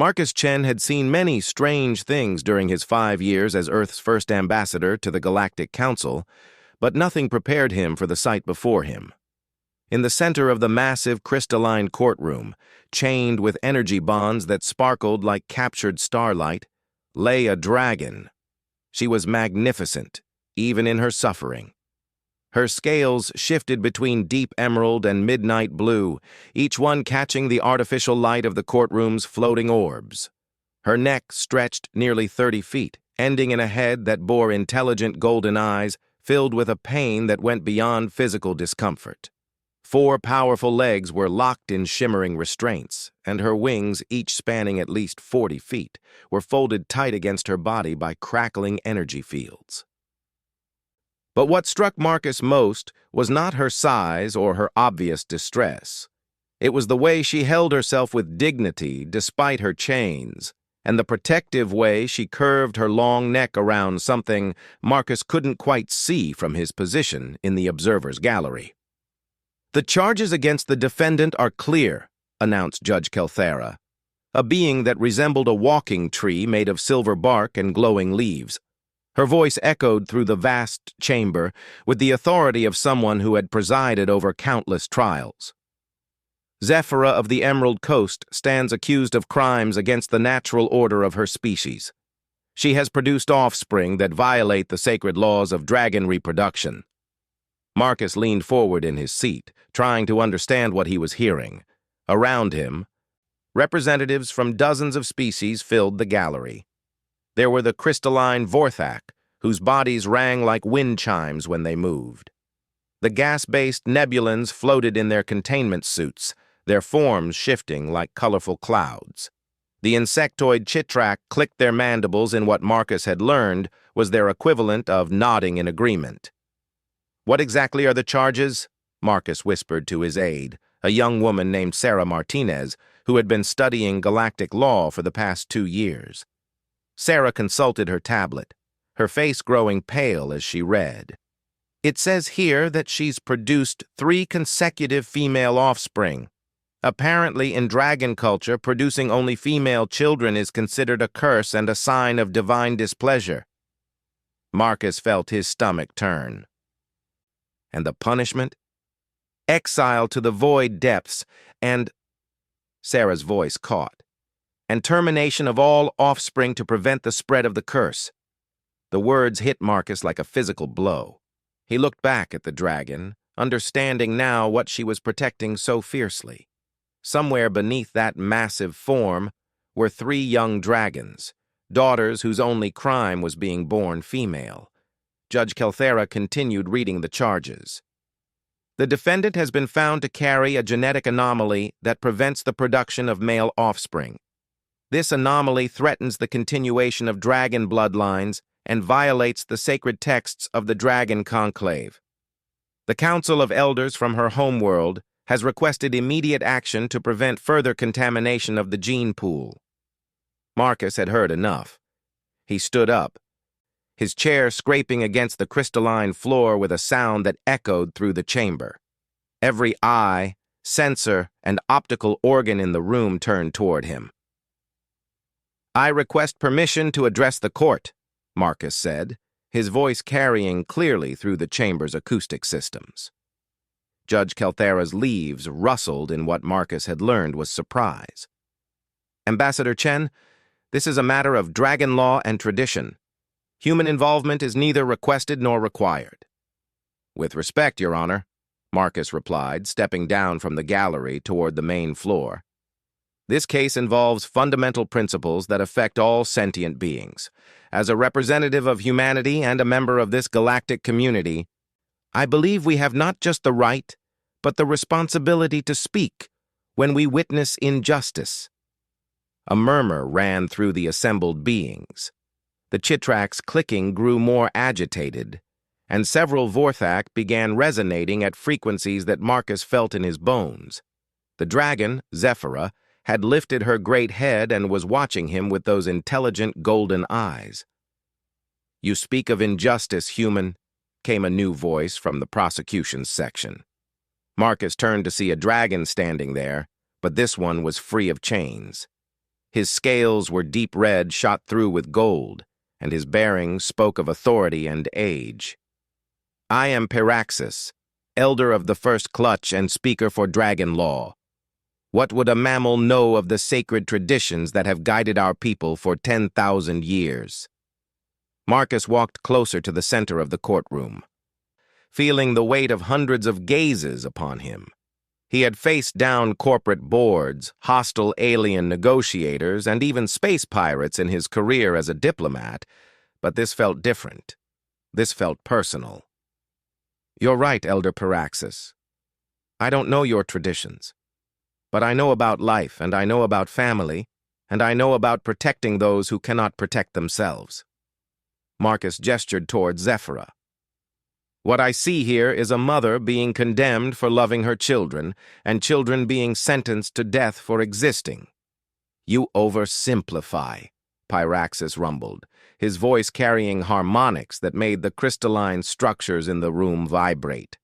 Marcus Chen had seen many strange things during his 5 years as Earth's first ambassador to the Galactic Council, but nothing prepared him for the sight before him. In the center of the massive crystalline courtroom, chained with energy bonds that sparkled like captured starlight, lay a dragon. She was magnificent, even in her suffering. Her scales shifted between deep emerald and midnight blue, each one catching the artificial light of the courtroom's floating orbs. Her neck stretched nearly 30 feet, ending in a head that bore intelligent golden eyes filled with a pain that went beyond physical discomfort. 4 powerful legs were locked in shimmering restraints, and her wings, each spanning at least 40 feet, were folded tight against her body by crackling energy fields. But what struck Marcus most was not her size or her obvious distress. It was the way she held herself with dignity despite her chains, and the protective way she curved her long neck around something Marcus couldn't quite see from his position in the observer's gallery. "The charges against the defendant are clear," announced Judge Kelthera, a being that resembled a walking tree made of silver bark and glowing leaves. Her voice echoed through the vast chamber with the authority of someone who had presided over countless trials. Zephyra of the Emerald Coast stands accused of crimes against the natural order of her species. She has produced offspring that violate the sacred laws of dragon reproduction. Marcus leaned forward in his seat, trying to understand what he was hearing. Around him, representatives from dozens of species filled the gallery. There were the crystalline Vorthak, whose bodies rang like wind chimes when they moved. The gas-based Nebulans floated in their containment suits, their forms shifting like colorful clouds. The insectoid Chitrak clicked their mandibles in what Marcus had learned was their equivalent of nodding in agreement. "What exactly are the charges?" Marcus whispered to his aide, a young woman named Sarah Martinez, who had been studying galactic law for the past 2 years. Sarah consulted her tablet, her face growing pale as she read. "It says here that she's produced 3 consecutive female offspring. Apparently, in dragon culture, producing only female children is considered a curse and a sign of divine displeasure." Marcus felt his stomach turn. "And the punishment? Exile to the void depths and—" Sarah's voice caught. "And termination of all offspring to prevent the spread of the curse." The words hit Marcus like a physical blow. He looked back at the dragon, understanding now what she was protecting so fiercely. Somewhere beneath that massive form were 3 young dragons, daughters whose only crime was being born female. Judge Kelthera continued reading the charges. "The defendant has been found to carry a genetic anomaly that prevents the production of male offspring. This anomaly threatens the continuation of dragon bloodlines and violates the sacred texts of the Dragon Conclave. The Council of Elders from her homeworld has requested immediate action to prevent further contamination of the gene pool." Marcus had heard enough. He stood up, his chair scraping against the crystalline floor with a sound that echoed through the chamber. Every eye, sensor, and optical organ in the room turned toward him. "I request permission to address the court," Marcus said, his voice carrying clearly through the chamber's acoustic systems. Judge Kelthera's leaves rustled in what Marcus had learned was surprise. "Ambassador Chen, this is a matter of dragon law and tradition. Human involvement is neither requested nor required." "With respect, Your Honor," Marcus replied, stepping down from the gallery toward the main floor. "This case involves fundamental principles that affect all sentient beings. As a representative of humanity and a member of this galactic community, I believe we have not just the right, but the responsibility to speak when we witness injustice." A murmur ran through the assembled beings. The Chitrak's clicking grew more agitated, and several Vorthak began resonating at frequencies that Marcus felt in his bones. The dragon, Zephyra, had lifted her great head and was watching him with those intelligent golden eyes. "You speak of injustice, human," came a new voice from the prosecution's section. Marcus turned to see a dragon standing there, but this one was free of chains. His scales were deep red, shot through with gold, and his bearing spoke of authority and age. "I am Peraxis, elder of the first clutch and speaker for dragon law. What would a mammal know of the sacred traditions that have guided our people for 10,000 years?" Marcus walked closer to the center of the courtroom, feeling the weight of hundreds of gazes upon him. He had faced down corporate boards, hostile alien negotiators, and even space pirates in his career as a diplomat, but this felt different. This felt personal. "You're right, Elder Peraxis. I don't know your traditions, but I know about life, and I know about family, and I know about protecting those who cannot protect themselves." Marcus gestured toward Zephyra. "What I see here is a mother being condemned for loving her children, and children being sentenced to death for existing." "You oversimplify," Pyraxis rumbled, his voice carrying harmonics that made the crystalline structures in the room vibrate.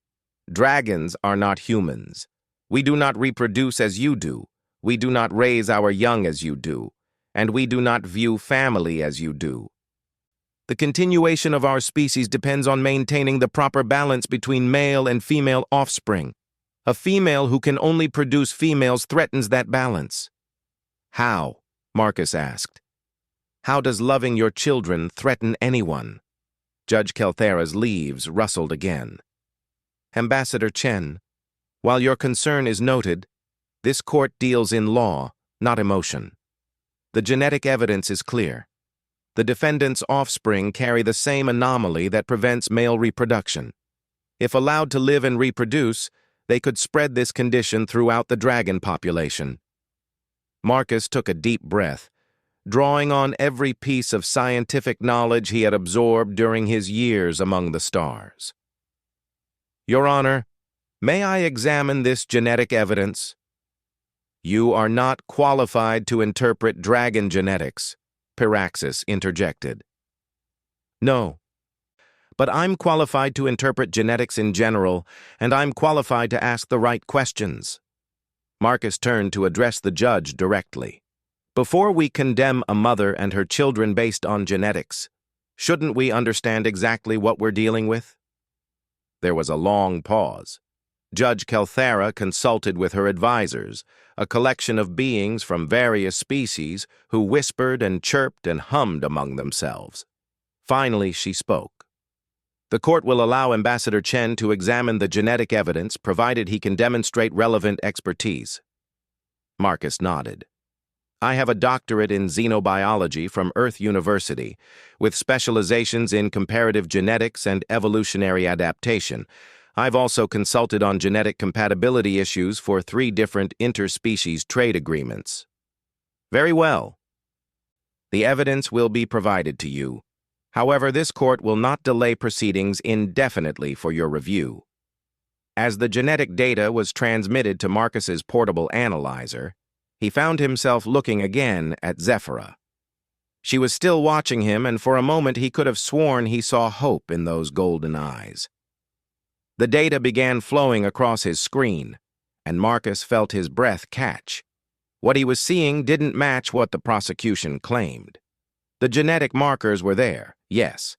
"Dragons are not humans. We do not reproduce as you do. We do not raise our young as you do. And we do not view family as you do. The continuation of our species depends on maintaining the proper balance between male and female offspring. A female who can only produce females threatens that balance." "How?" Marcus asked. "How does loving your children threaten anyone?" Judge Kelthera's leaves rustled again. "Ambassador Chen, while your concern is noted, this court deals in law, not emotion. The genetic evidence is clear. The defendant's offspring carry the same anomaly that prevents male reproduction. If allowed to live and reproduce, they could spread this condition throughout the dragon population." Marcus took a deep breath, drawing on every piece of scientific knowledge he had absorbed during his years among the stars. "Your Honor, may I examine this genetic evidence?" "You are not qualified to interpret dragon genetics," Peraxis interjected. "No, but I'm qualified to interpret genetics in general, and I'm qualified to ask the right questions." Marcus turned to address the judge directly. "Before we condemn a mother and her children based on genetics, shouldn't we understand exactly what we're dealing with?" There was a long pause. Judge Kelthera consulted with her advisors, a collection of beings from various species who whispered and chirped and hummed among themselves. Finally, she spoke. "The court will allow Ambassador Chen to examine the genetic evidence provided he can demonstrate relevant expertise." Marcus nodded. "I have a doctorate in xenobiology from Earth University, with specializations in comparative genetics and evolutionary adaptation. I've also consulted on genetic compatibility issues for 3 different interspecies trade agreements." "Very well. The evidence will be provided to you. However, this court will not delay proceedings indefinitely for your review." As the genetic data was transmitted to Marcus's portable analyzer, he found himself looking again at Zephyra. She was still watching him, and for a moment he could have sworn he saw hope in those golden eyes. The data began flowing across his screen, and Marcus felt his breath catch. What he was seeing didn't match what the prosecution claimed. The genetic markers were there, yes,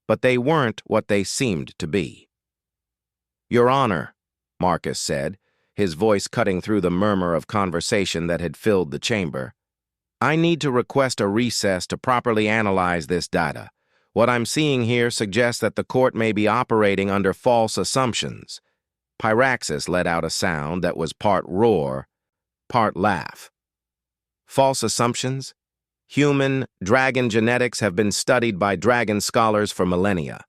but they weren't what they seemed to be. "Your Honor," Marcus said, his voice cutting through the murmur of conversation that had filled the chamber, "I need to request a recess to properly analyze this data. What I'm seeing here suggests that the court may be operating under false assumptions." Pyraxis let out a sound that was part roar, part laugh. "False assumptions? Human, dragon genetics have been studied by dragon scholars for millennia.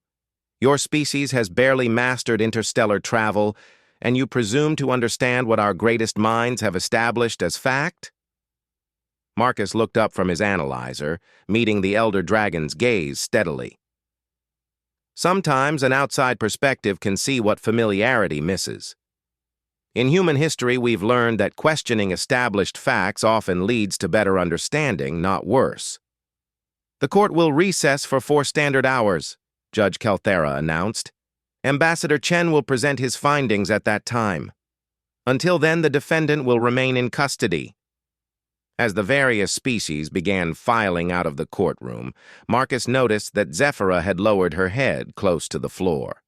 Your species has barely mastered interstellar travel, and you presume to understand what our greatest minds have established as fact?" Marcus looked up from his analyzer, meeting the elder dragon's gaze steadily. "Sometimes an outside perspective can see what familiarity misses. In human history, we've learned that questioning established facts often leads to better understanding, not worse." "The court will recess for 4 standard hours," Judge Kelthera announced. "Ambassador Chen will present his findings at that time. Until then, the defendant will remain in custody." As the various species began filing out of the courtroom, Marcus noticed that Zephyra had lowered her head close to the floor.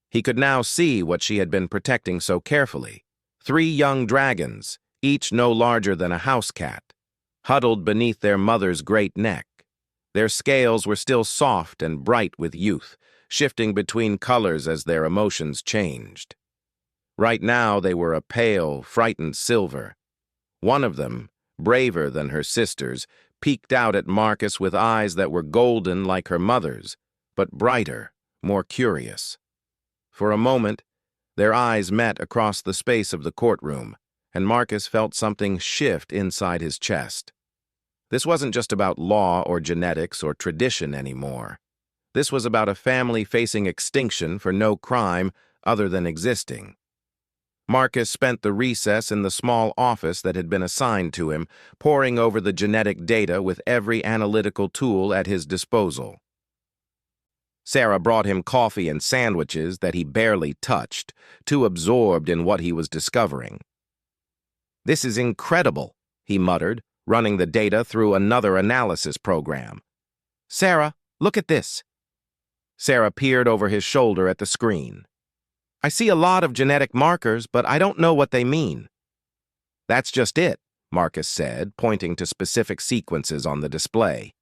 He could now see what she had been protecting so carefully. 3 young dragons, each no larger than a house cat, huddled beneath their mother's great neck. Their scales were still soft and bright with youth, shifting between colors as their emotions changed. Right now they were a pale, frightened silver. One of them, braver than her sisters, peeked out at Marcus with eyes that were golden like her mother's, but brighter, more curious. For a moment, their eyes met across the space of the courtroom, and Marcus felt something shift inside his chest. This wasn't just about law or genetics or tradition anymore. This was about a family facing extinction for no crime other than existing. Marcus spent the recess in the small office that had been assigned to him, poring over the genetic data with every analytical tool at his disposal. Sarah brought him coffee and sandwiches that he barely touched, too absorbed in what he was discovering. "This is incredible," he muttered, running the data through another analysis program. "Sarah, look at this." Sarah peered over his shoulder at the screen. "I see a lot of genetic markers, but I don't know what they mean." "That's just it," Marcus said, pointing to specific sequences on the display.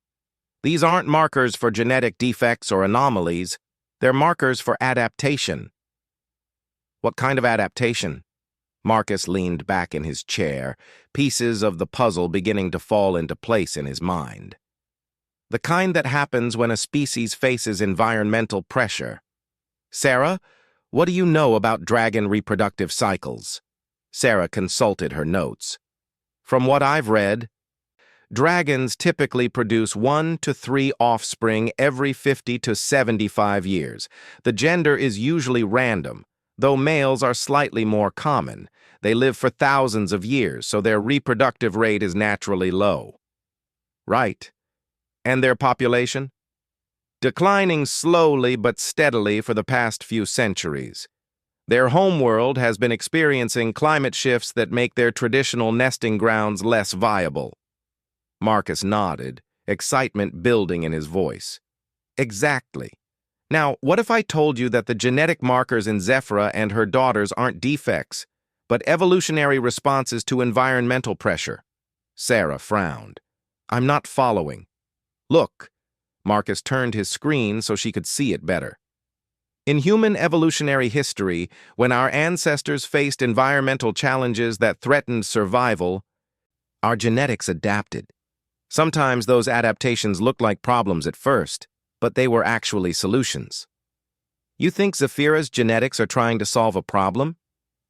"These aren't markers for genetic defects or anomalies. They're markers for adaptation." "What kind of adaptation?" Marcus leaned back in his chair, pieces of the puzzle beginning to fall into place in his mind. "The kind that happens when a species faces environmental pressure. Sarah, what do you know about dragon reproductive cycles?" Sarah consulted her notes. "From what I've read, dragons typically produce 1 to 3 offspring every 50 to 75 years. The gender is usually random, though males are slightly more common. They live for thousands of years, so their reproductive rate is naturally low." "Right. And their population?" "Declining slowly but steadily for the past few centuries. Their homeworld has been experiencing climate shifts that make their traditional nesting grounds less viable." Marcus nodded, excitement building in his voice. "Exactly. Now, what if I told you that the genetic markers in Zephyra and her daughters aren't defects, but evolutionary responses to environmental pressure?" Sarah frowned. "I'm not following." "Look." Marcus turned his screen so she could see it better. "In human evolutionary history, when our ancestors faced environmental challenges that threatened survival, our genetics adapted. Sometimes those adaptations looked like problems at first, but they were actually solutions." "You think Zephyra's genetics are trying to solve a problem?"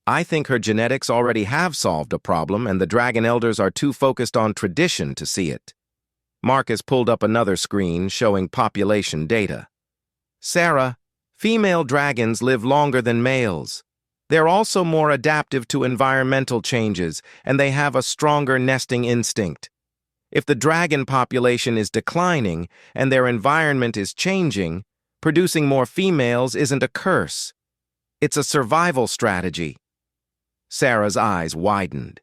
"I think her genetics already have solved a problem, and the dragon elders are too focused on tradition to see it." Marcus pulled up another screen showing population data. "Sarah, female dragons live longer than males. They're also more adaptive to environmental changes, and they have a stronger nesting instinct. If the dragon population is declining and their environment is changing, producing more females isn't a curse. It's a survival strategy." Sarah's eyes widened.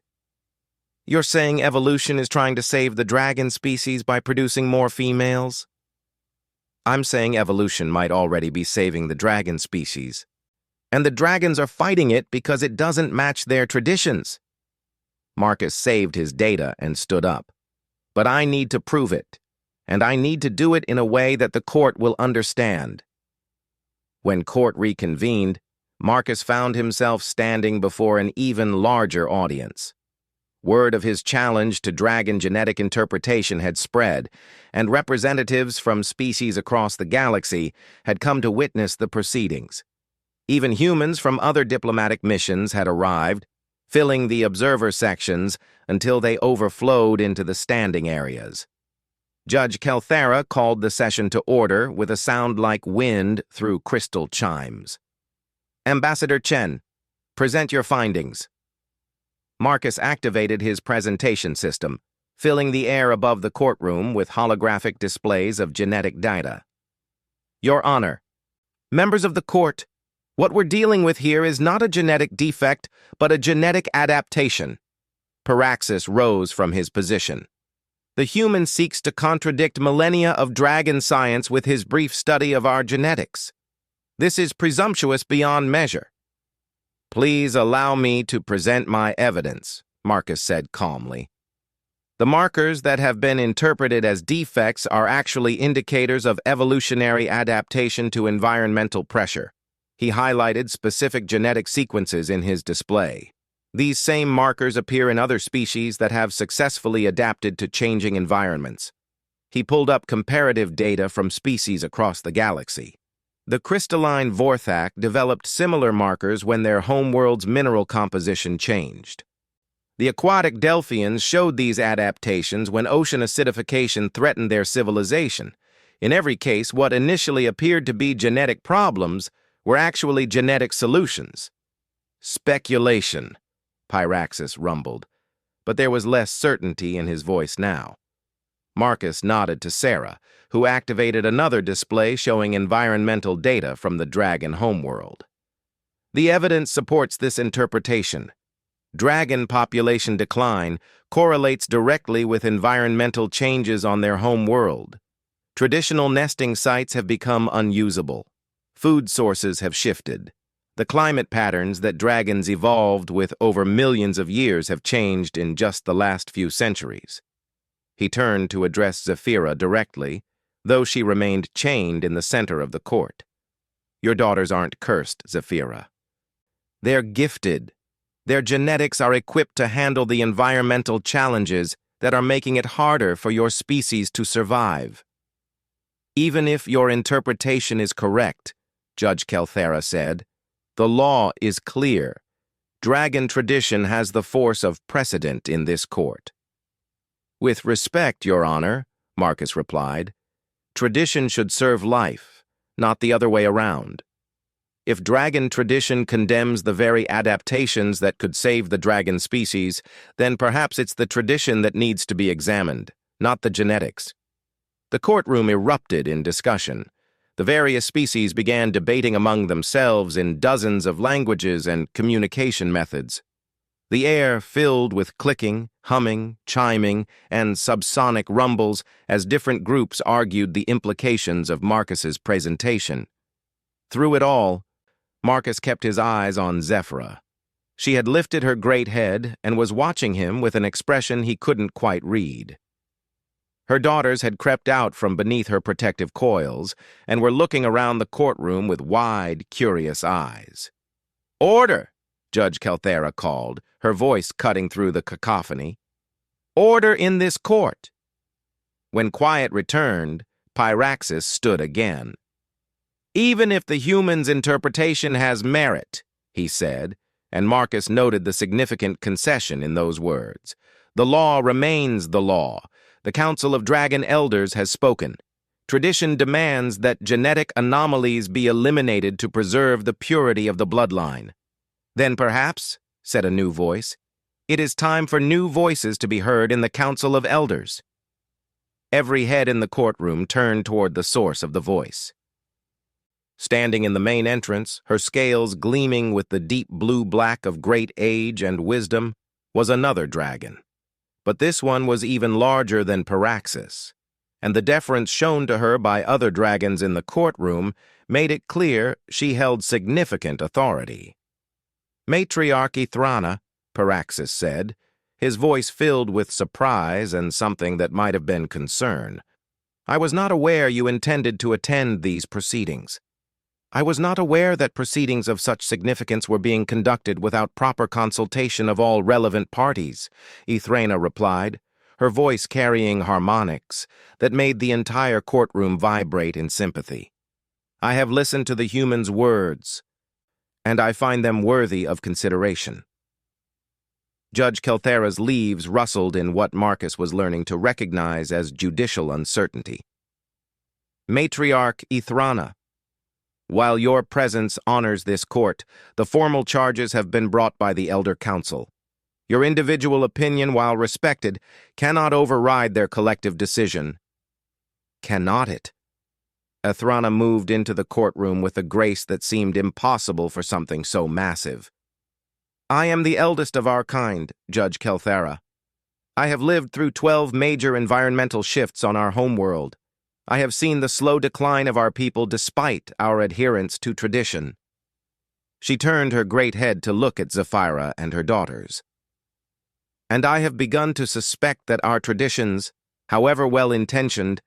"You're saying evolution is trying to save the dragon species by producing more females?" "I'm saying evolution might already be saving the dragon species. And the dragons are fighting it because it doesn't match their traditions." Marcus saved his data and stood up. "But I need to prove it, and I need to do it in a way that the court will understand." When court reconvened, Marcus found himself standing before an even larger audience. Word of his challenge to dragon genetic interpretation had spread, and representatives from species across the galaxy had come to witness the proceedings. Even humans from other diplomatic missions had arrived, filling the observer sections until they overflowed into the standing areas. Judge Kelthera called the session to order with a sound like wind through crystal chimes. "Ambassador Chen, present your findings." Marcus activated his presentation system, filling the air above the courtroom with holographic displays of genetic data. "Your Honor, members of the court, what we're dealing with here is not a genetic defect, but a genetic adaptation. Paraxis rose from his position. The human seeks to contradict millennia of dragon science with his brief study of our genetics. This is presumptuous beyond measure. Please allow me to present my evidence, Marcus said calmly. The markers that have been interpreted as defects are actually indicators of evolutionary adaptation to environmental pressure. He highlighted specific genetic sequences in his display. These same markers appear in other species that have successfully adapted to changing environments. He pulled up comparative data from species across the galaxy. The crystalline Vorthak developed similar markers when their homeworld's mineral composition changed. The aquatic Delphians showed these adaptations when ocean acidification threatened their civilization. In every case, what initially appeared to be genetic problems were actually genetic solutions. Speculation, Pyraxis rumbled, but there was less certainty in his voice now. Marcus nodded to Sarah, who activated another display showing environmental data from the dragon homeworld. The evidence supports this interpretation. Dragon population decline correlates directly with environmental changes on their home world. Traditional nesting sites have become unusable. Food sources have shifted. The climate patterns that dragons evolved with over millions of years have changed in just the last few centuries. He turned to address Zephyra directly, though she remained chained in the center of the court. Your daughters aren't cursed, Zephyra. They're gifted. Their genetics are equipped to handle the environmental challenges that are making it harder for your species to survive. Even if your interpretation is correct, Judge Kelthera said, the law is clear. Dragon tradition has the force of precedent in this court. With respect, Your Honor, Marcus replied, tradition should serve life, not the other way around. If dragon tradition condemns the very adaptations that could save the dragon species, then perhaps it's the tradition that needs to be examined, not the genetics. The courtroom erupted in discussion. The various species began debating among themselves in dozens of languages and communication methods. The air filled with clicking, humming, chiming, and subsonic rumbles as different groups argued the implications of Marcus's presentation. Through it all, Marcus kept his eyes on Zephyra. She had lifted her great head and was watching him with an expression he couldn't quite read. Her daughters had crept out from beneath her protective coils and were looking around the courtroom with wide, curious eyes. "Order!" Judge Kelthera called, her voice cutting through the cacophony. "Order in this court!" When quiet returned, Pyraxis stood again. "Even if the human's interpretation has merit," he said, and Marcus noted the significant concession in those words. "The law remains the law. The Council of Dragon Elders has spoken. Tradition demands that genetic anomalies be eliminated to preserve the purity of the bloodline." "Then perhaps," said a new voice, "it is time for new voices to be heard in the Council of Elders." Every head in the courtroom turned toward the source of the voice. Standing in the main entrance, her scales gleaming with the deep blue-black of great age and wisdom, was another dragon. But this one was even larger than Paraxis, and the deference shown to her by other dragons in the courtroom made it clear she held significant authority. "Matriarch Ithrana," Paraxis said, his voice filled with surprise and something that might have been concern. "I was not aware you intended to attend these proceedings. I was not aware that proceedings of such significance were being conducted without proper consultation of all relevant parties," Ithrana replied, her voice carrying harmonics that made the entire courtroom vibrate in sympathy. "I have listened to the humans' words, and I find them worthy of consideration." Judge Kelthera's leaves rustled in what Marcus was learning to recognize as judicial uncertainty. "Matriarch Ithrana, while your presence honors this court, the formal charges have been brought by the Elder Council. Your individual opinion, while respected, cannot override their collective decision." "Cannot it?" Ithrana moved into the courtroom with a grace that seemed impossible for something so massive. I am the eldest of our kind, Judge Kelthera. I have lived through 12 major environmental shifts on our homeworld. I have seen the slow decline of our people despite our adherence to tradition. She turned her great head to look at Zephyra and her daughters. And I have begun to suspect that our traditions, however well-intentioned,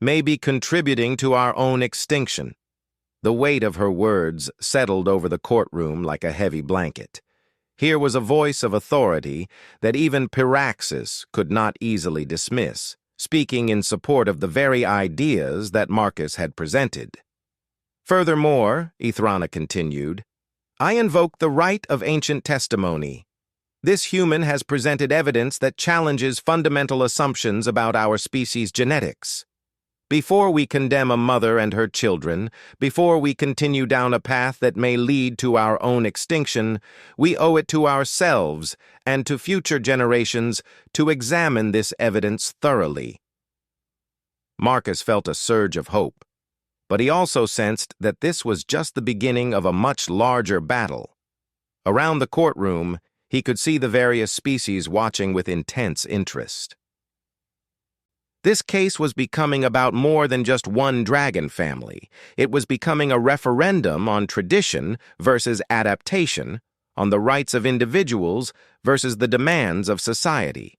may be contributing to our own extinction. The weight of her words settled over the courtroom like a heavy blanket. Here was a voice of authority that even Piraxis could not easily dismiss, speaking in support of the very ideas that Marcus had presented. Furthermore, Ithrana continued, I invoke the right of ancient testimony. This human has presented evidence that challenges fundamental assumptions about our species' genetics. Before we condemn a mother and her children, before we continue down a path that may lead to our own extinction, we owe it to ourselves and to future generations to examine this evidence thoroughly. Marcus felt a surge of hope, but he also sensed that this was just the beginning of a much larger battle. Around the courtroom, he could see the various species watching with intense interest. This case was becoming about more than just one dragon family. It was becoming a referendum on tradition versus adaptation, on the rights of individuals versus the demands of society.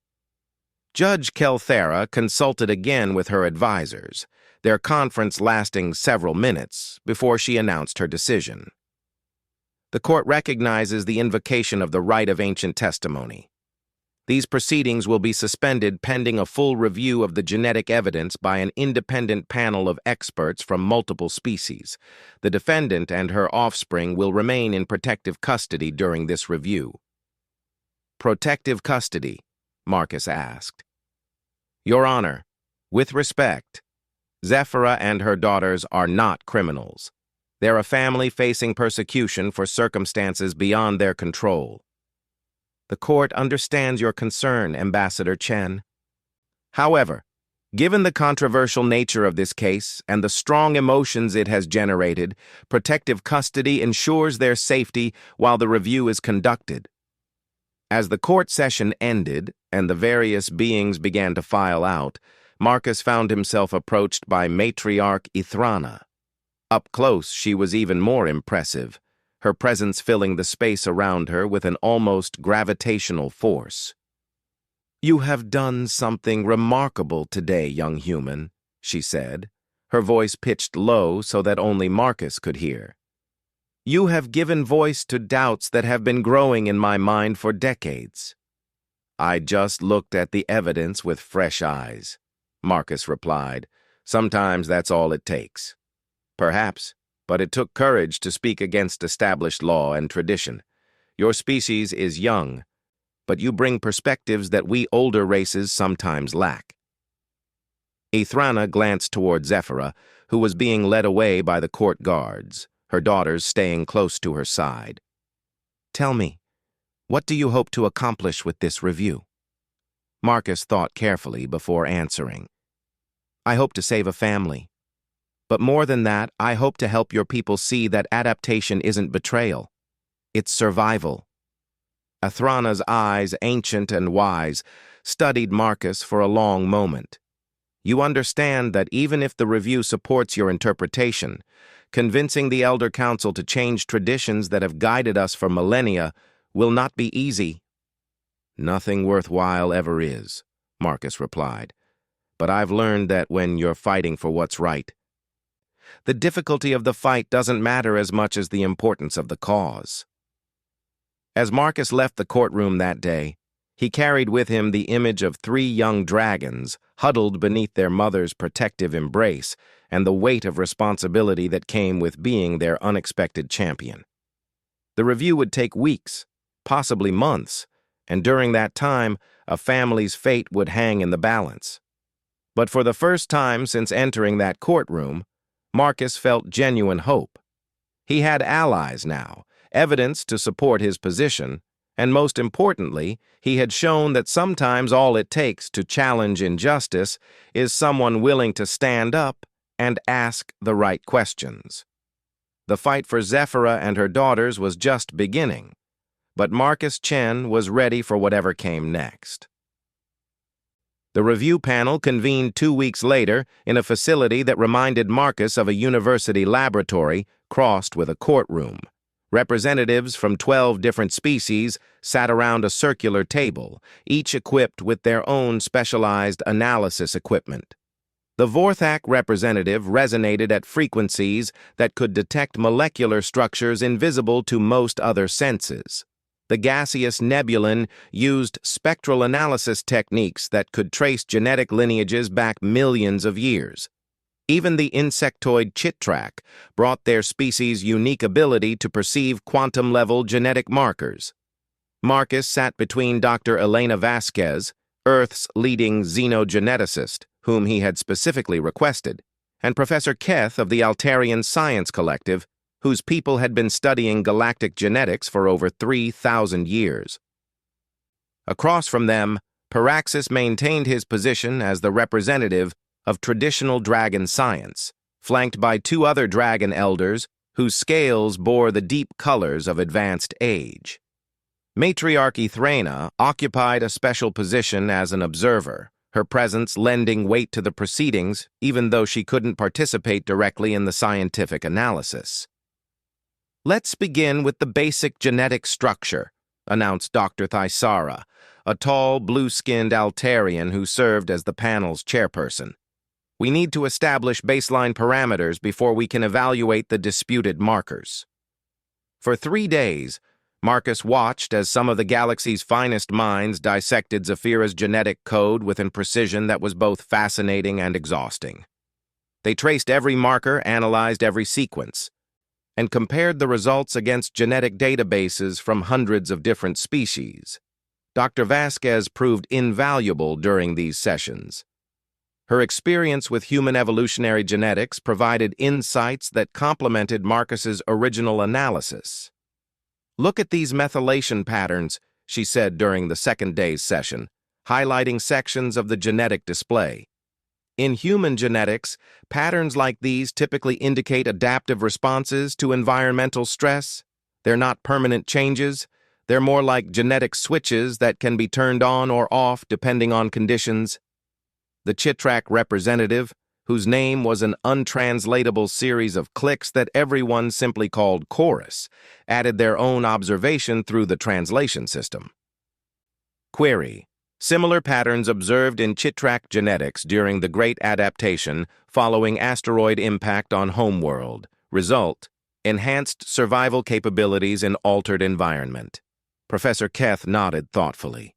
Judge Kelthera consulted again with her advisors, their conference lasting several minutes before she announced her decision. The court recognizes the invocation of the right of ancient testimony. These proceedings will be suspended pending a full review of the genetic evidence by an independent panel of experts from multiple species. The defendant and her offspring will remain in protective custody during this review. Protective custody? Marcus asked. Your Honor, with respect, Zephyra and her daughters are not criminals. They're a family facing persecution for circumstances beyond their control. The court understands your concern, Ambassador Chen. However, given the controversial nature of this case and the strong emotions it has generated, protective custody ensures their safety while the review is conducted. As the court session ended and the various beings began to file out, Marcus found himself approached by matriarch Ithrana. Up close, she was even more impressive, her presence filling the space around her with an almost gravitational force. You have done something remarkable today, young human, she said, her voice pitched low so that only Marcus could hear. You have given voice to doubts that have been growing in my mind for decades. I just looked at the evidence with fresh eyes, Marcus replied. Sometimes that's all it takes. Perhaps. But it took courage to speak against established law and tradition. Your species is young, but you bring perspectives that we older races sometimes lack. Ithrana glanced toward Zephyra, who was being led away by the court guards, her daughters staying close to her side. Tell me, what do you hope to accomplish with this review? Marcus thought carefully before answering. I hope to save a family. But more than that, I hope to help your people see that adaptation isn't betrayal. It's survival. Ithrana's eyes, ancient and wise, studied Marcus for a long moment. You understand that even if the review supports your interpretation, convincing the Elder Council to change traditions that have guided us for millennia will not be easy. Nothing worthwhile ever is, Marcus replied. But I've learned that when you're fighting for what's right, the difficulty of the fight doesn't matter as much as the importance of the cause. As Marcus left the courtroom that day, he carried with him the image of 3 young dragons huddled beneath their mother's protective embrace and the weight of responsibility that came with being their unexpected champion. The review would take weeks, possibly months, and during that time, a family's fate would hang in the balance. But for the first time since entering that courtroom, Marcus felt genuine hope. He had allies now, evidence to support his position, and most importantly, he had shown that sometimes all it takes to challenge injustice is someone willing to stand up and ask the right questions. The fight for Zephyra and her daughters was just beginning, but Marcus Chen was ready for whatever came next. The review panel convened 2 weeks later in a facility that reminded Marcus of a university laboratory crossed with a courtroom. Representatives from 12 different species sat around a circular table, each equipped with their own specialized analysis equipment. The Vorthak representative resonated at frequencies that could detect molecular structures invisible to most other senses. The gaseous Nebulan used spectral analysis techniques that could trace genetic lineages back millions of years. Even the insectoid Chitrak brought their species' unique ability to perceive quantum-level genetic markers. Marcus sat between Dr. Elena Vasquez, Earth's leading xenogeneticist, whom he had specifically requested, and Professor Keth of the Altarian Science Collective, whose people had been studying galactic genetics for over 3,000 years. Across from them, Paraxis maintained his position as the representative of traditional dragon science, flanked by 2 other dragon elders whose scales bore the deep colors of advanced age. Matriarch Ethrena occupied a special position as an observer, her presence lending weight to the proceedings even though she couldn't participate directly in the scientific analysis. "Let's begin with the basic genetic structure," announced Dr. Thaisara, a tall, blue-skinned Altarian who served as the panel's chairperson. "We need to establish baseline parameters before we can evaluate the disputed markers." For 3 days, Marcus watched as some of the galaxy's finest minds dissected Zephyra's genetic code with a precision that was both fascinating and exhausting. They traced every marker, analyzed every sequence, and compared the results against genetic databases from hundreds of different species. Dr. Vasquez proved invaluable during these sessions. Her experience with human evolutionary genetics provided insights that complemented Marcus's original analysis. "Look at these methylation patterns," she said during the second day's session, highlighting sections of the genetic display. In human genetics, patterns like these typically indicate adaptive responses to environmental stress. They're not permanent changes. They're more like genetic switches that can be turned on or off depending on conditions. The Chitrak representative, whose name was an untranslatable series of clicks that everyone simply called chorus, added their own observation through the translation system. Query: similar patterns observed in Chitrak genetics during the Great Adaptation following asteroid impact on Homeworld. Result: enhanced survival capabilities in altered environment. Professor Keth nodded thoughtfully.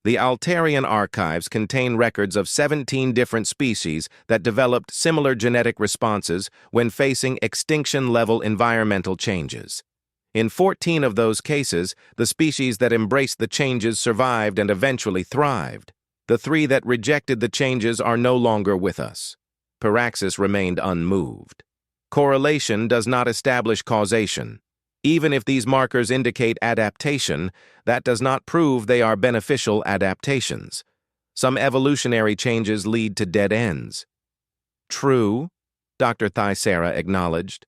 The Altarian archives contain records of 17 different species that developed similar genetic responses when facing extinction-level environmental changes. In 14 of those cases, the species that embraced the changes survived and eventually thrived. The 3 that rejected the changes are no longer with us. Paraxis remained unmoved. Correlation does not establish causation. Even if these markers indicate adaptation, that does not prove they are beneficial adaptations. Some evolutionary changes lead to dead ends. True, Dr. Thaisara acknowledged.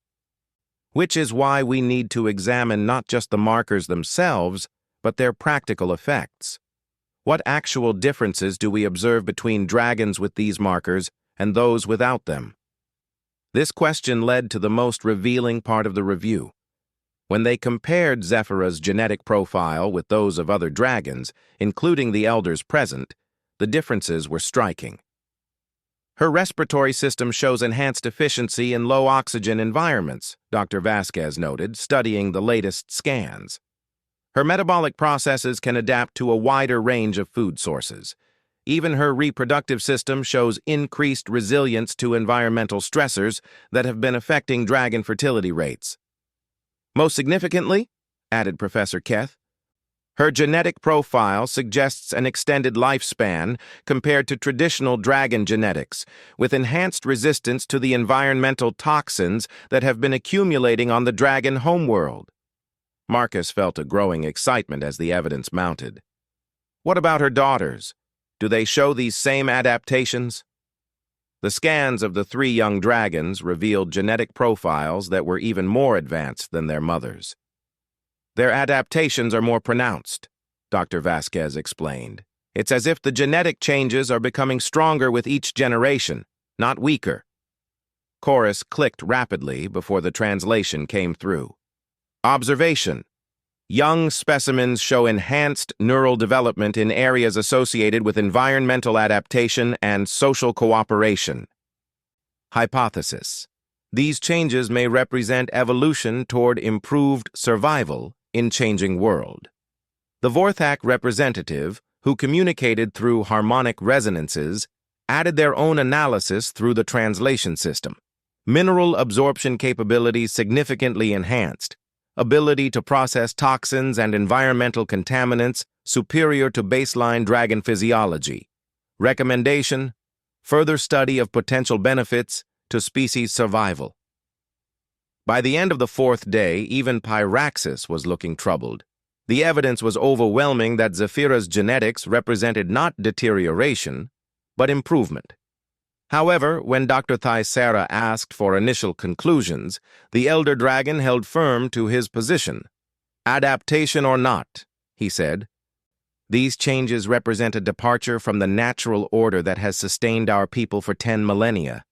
Which is why we need to examine not just the markers themselves, but their practical effects. What actual differences do we observe between dragons with these markers and those without them? This question led to the most revealing part of the review. When they compared Zephyra's genetic profile with those of other dragons, including the elders present, the differences were striking. Her respiratory system shows enhanced efficiency in low-oxygen environments, Dr. Vasquez noted, studying the latest scans. Her metabolic processes can adapt to a wider range of food sources. Even her reproductive system shows increased resilience to environmental stressors that have been affecting dragon fertility rates. Most significantly, added Professor Keth, her genetic profile suggests an extended lifespan compared to traditional dragon genetics, with enhanced resistance to the environmental toxins that have been accumulating on the dragon homeworld. Marcus felt a growing excitement as the evidence mounted. What about her daughters? Do they show these same adaptations? The scans of the 3 young dragons revealed genetic profiles that were even more advanced than their mothers. Their adaptations are more pronounced, Dr. Vasquez explained. It's as if the genetic changes are becoming stronger with each generation, not weaker. Chorus clicked rapidly before the translation came through. Observation. Young specimens show enhanced neural development in areas associated with environmental adaptation and social cooperation. Hypothesis. These changes may represent evolution toward improved survival in changing world. The Vorthak representative, who communicated through harmonic resonances, added their own analysis through the translation system. Mineral absorption capabilities significantly enhanced, ability to process toxins and environmental contaminants superior to baseline dragon physiology. Recommendation: further study of potential benefits to species survival. By the end of the fourth day, even Pyraxis was looking troubled. The evidence was overwhelming that Zephyra's genetics represented not deterioration, but improvement. However, when Dr. Thysera asked for initial conclusions, the elder dragon held firm to his position. Adaptation or not, he said, these changes represent a departure from the natural order that has sustained our people for 10 millennia.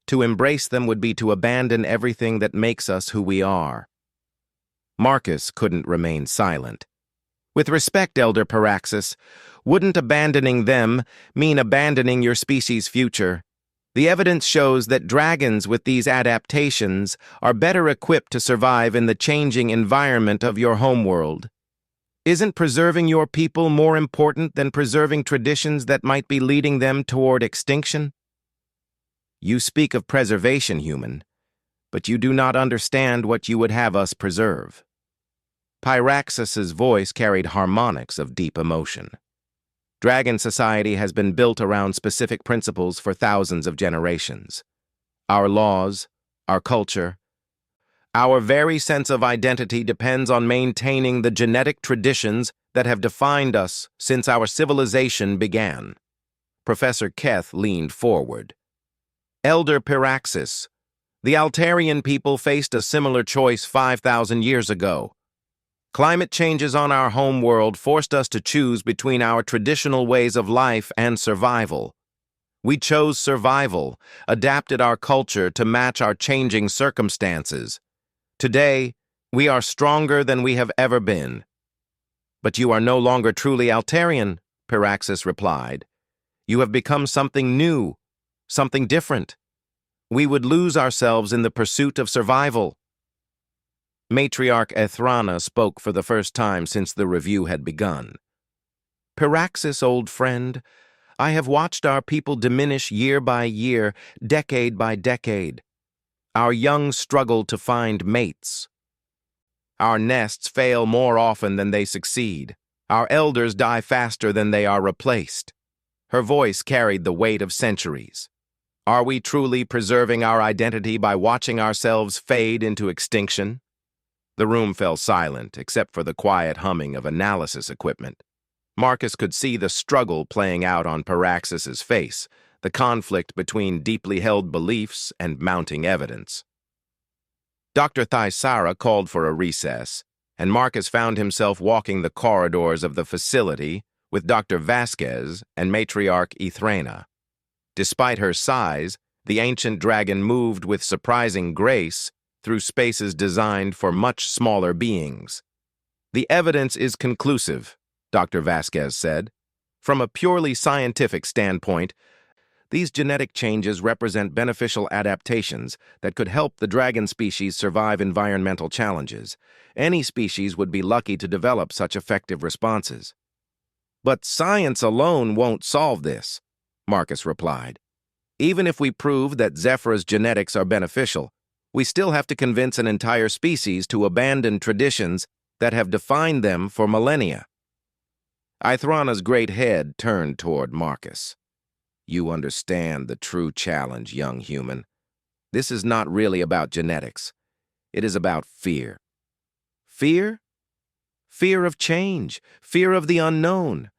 To embrace them would be to abandon everything that makes us who we are. Marcus couldn't remain silent. With respect, Elder Pyraxis, wouldn't abandoning them mean abandoning your species' future? The evidence shows that dragons with these adaptations are better equipped to survive in the changing environment of your homeworld. Isn't preserving your people more important than preserving traditions that might be leading them toward extinction? You speak of preservation, human, but you do not understand what you would have us preserve. Pyraxis's voice carried harmonics of deep emotion. Dragon society has been built around specific principles for thousands of generations. Our laws, our culture, our very sense of identity depends on maintaining the genetic traditions that have defined us since our civilization began. Professor Keth leaned forward. Elder Pyraxis, the Altarian people faced a similar choice 5,000 years ago. Climate changes on our home world forced us to choose between our traditional ways of life and survival. We chose survival, adapted our culture to match our changing circumstances. Today, we are stronger than we have ever been. But you are no longer truly Altarian, Pyraxis replied. You have become something new, something different. We would lose ourselves in the pursuit of survival. Matriarch Ethrana spoke for the first time since the review had begun. Pyraxis, old friend, I have watched our people diminish year by year, decade by decade. Our young struggle to find mates. Our nests fail more often than they succeed. Our elders die faster than they are replaced. Her voice carried the weight of centuries. Are we truly preserving our identity by watching ourselves fade into extinction? The room fell silent, except for the quiet humming of analysis equipment. Marcus could see the struggle playing out on Pyraxis's face, the conflict between deeply held beliefs and mounting evidence. Dr. Thysera called for a recess, and Marcus found himself walking the corridors of the facility with Dr. Vasquez and Matriarch Ethrana. Despite her size, the ancient dragon moved with surprising grace through spaces designed for much smaller beings. The evidence is conclusive, Dr. Vasquez said. From a purely scientific standpoint, these genetic changes represent beneficial adaptations that could help the dragon species survive environmental challenges. Any species would be lucky to develop such effective responses. But science alone won't solve this, Marcus replied. Even if we prove that Zephyra's genetics are beneficial, we still have to convince an entire species to abandon traditions that have defined them for millennia. Ethrana's great head turned toward Marcus. You understand the true challenge, young human. This is not really about genetics. It is about fear. Fear? Fear of change, fear of the unknown.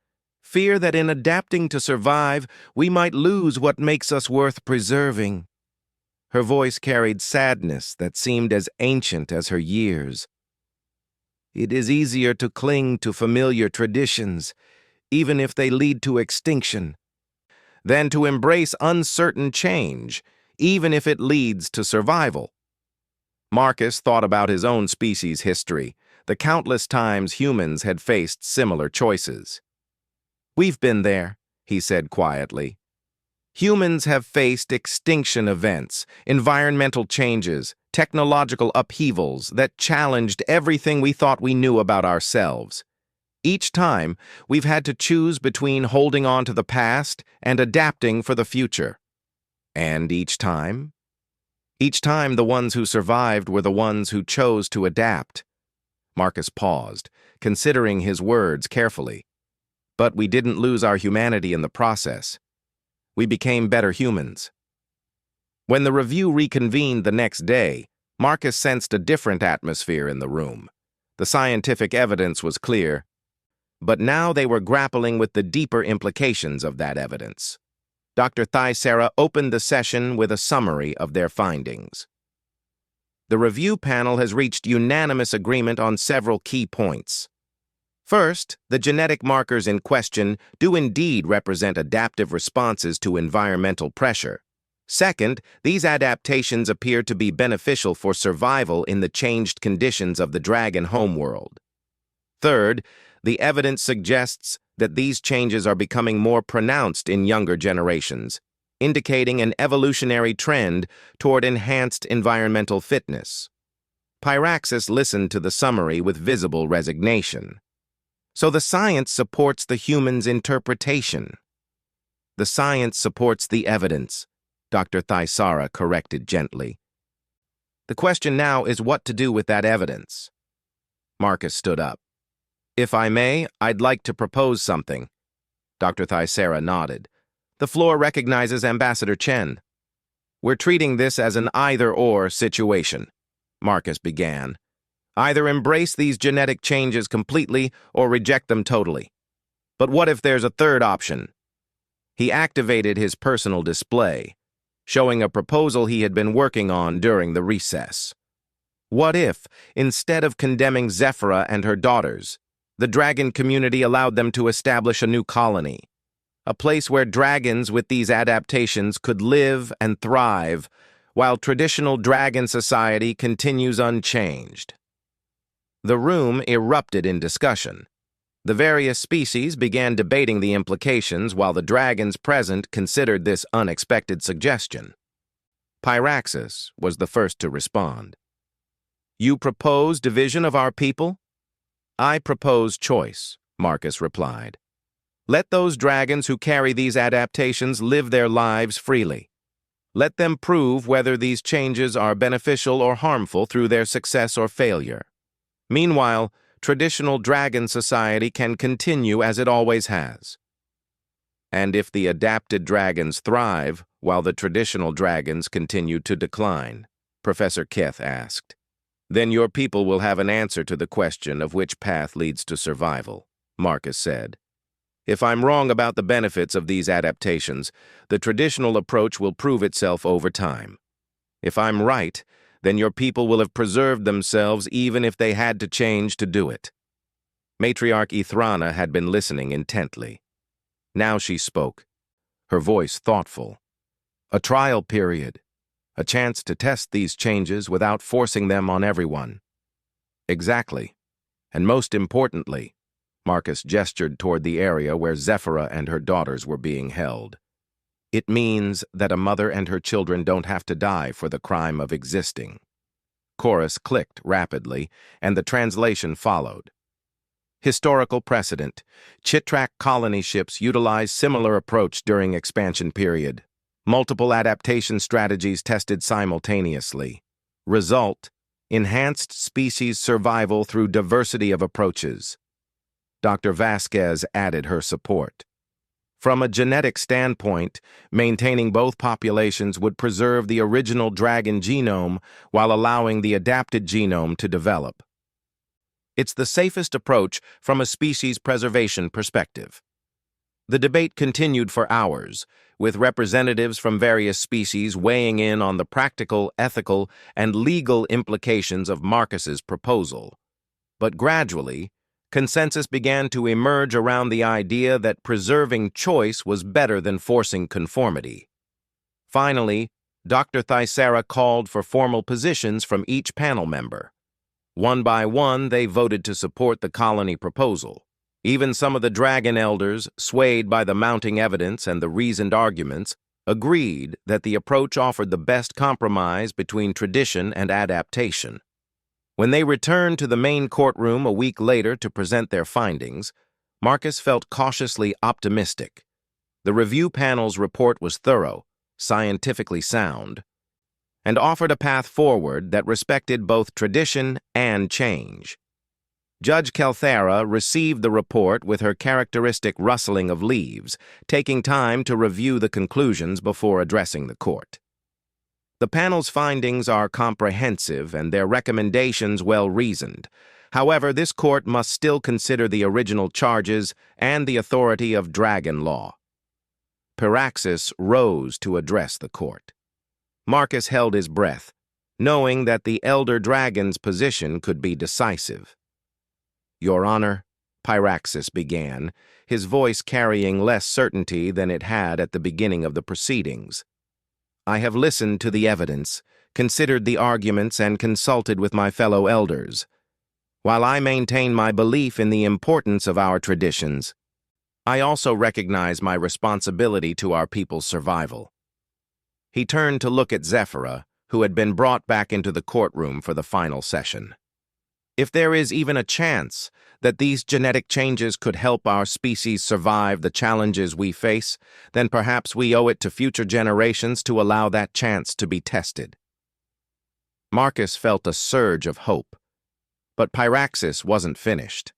Fear that in adapting to survive, we might lose what makes us worth preserving. Her voice carried sadness that seemed as ancient as her years. It is easier to cling to familiar traditions, even if they lead to extinction, than to embrace uncertain change, even if it leads to survival. Marcus thought about his own species' history, the countless times humans had faced similar choices. "We've been there," he said quietly. "Humans have faced extinction events, environmental changes, technological upheavals that challenged everything we thought we knew about ourselves. Each time, we've had to choose between holding on to the past and adapting for the future. And each time the ones who survived were the ones who chose to adapt." Marcus paused, considering his words carefully. "But we didn't lose our humanity in the process. We became better humans." When the review reconvened the next day, Marcus sensed a different atmosphere in the room. The scientific evidence was clear, but now they were grappling with the deeper implications of that evidence. Dr. Thyssara opened the session with a summary of their findings. The review panel has reached unanimous agreement on several key points. First, the genetic markers in question do indeed represent adaptive responses to environmental pressure. Second, these adaptations appear to be beneficial for survival in the changed conditions of the dragon homeworld. Third, the evidence suggests that these changes are becoming more pronounced in younger generations, indicating an evolutionary trend toward enhanced environmental fitness. Pyraxis listened to the summary with visible resignation. "So the science supports the human's interpretation." "The science supports the evidence," Dr. Thyssara corrected gently. "The question now is what to do with that evidence." Marcus stood up. "If I may, I'd like to propose something." Dr. Thyssara nodded. "The floor recognizes Ambassador Chen." "We're treating this as an either-or situation," Marcus began. "Either embrace these genetic changes completely or reject them totally. But what if there's a third option?" He activated his personal display, showing a proposal he had been working on during the recess. What if, instead of condemning Zephyra and her daughters, the dragon community allowed them to establish a new colony, a place where dragons with these adaptations could live and thrive, while traditional dragon society continues unchanged? The room erupted in discussion. The various species began debating the implications while the dragons present considered this unexpected suggestion. Pyraxis was the first to respond. "You propose division of our people?" "I propose choice," Marcus replied. "Let those dragons who carry these adaptations live their lives freely. Let them prove whether these changes are beneficial or harmful through their success or failure. Meanwhile, traditional dragon society can continue as it always has." "And if the adapted dragons thrive, while the traditional dragons continue to decline?" Professor Keth asked. "Then your people will have an answer to the question of which path leads to survival," Marcus said. "If I'm wrong about the benefits of these adaptations, the traditional approach will prove itself over time. If I'm right, then your people will have preserved themselves even if they had to change to do it." Matriarch Ithrana had been listening intently. Now she spoke, her voice thoughtful. "A trial period. A chance to test these changes without forcing them on everyone." "Exactly. And most importantly," Marcus gestured toward the area where Zephyra and her daughters were being held, "it means that a mother and her children don't have to die for the crime of existing." Chorus clicked rapidly, and the translation followed. Historical precedent. Chitrak colony ships utilized similar approach during expansion period. Multiple adaptation strategies tested simultaneously. Result: enhanced species survival through diversity of approaches. Dr. Vasquez added her support. From a genetic standpoint, maintaining both populations would preserve the original dragon genome while allowing the adapted genome to develop. It's the safest approach from a species preservation perspective. The debate continued for hours, with representatives from various species weighing in on the practical, ethical, and legal implications of Marcus's proposal. But gradually, consensus began to emerge around the idea that preserving choice was better than forcing conformity. Finally, Dr. Thyssera called for formal positions from each panel member. One by one, they voted to support the colony proposal. Even some of the dragon elders, swayed by the mounting evidence and the reasoned arguments, agreed that the approach offered the best compromise between tradition and adaptation. When they returned to the main courtroom a week later to present their findings, Marcus felt cautiously optimistic. The review panel's report was thorough, scientifically sound, and offered a path forward that respected both tradition and change. Judge Calthera received the report with her characteristic rustling of leaves, taking time to review the conclusions before addressing the court. The panel's findings are comprehensive and their recommendations well-reasoned. However, this court must still consider the original charges and the authority of dragon law. Piraxis rose to address the court. Marcus held his breath, knowing that the elder dragon's position could be decisive. "Your Honor," Piraxis began, his voice carrying less certainty than it had at the beginning of the proceedings. "I have listened to the evidence, considered the arguments, and consulted with my fellow elders. While I maintain my belief in the importance of our traditions, I also recognize my responsibility to our people's survival." He turned to look at Zephyra, who had been brought back into the courtroom for the final session. "If there is even a chance that these genetic changes could help our species survive the challenges we face, then perhaps we owe it to future generations to allow that chance to be tested." Marcus felt a surge of hope, but Piraxis wasn't finished.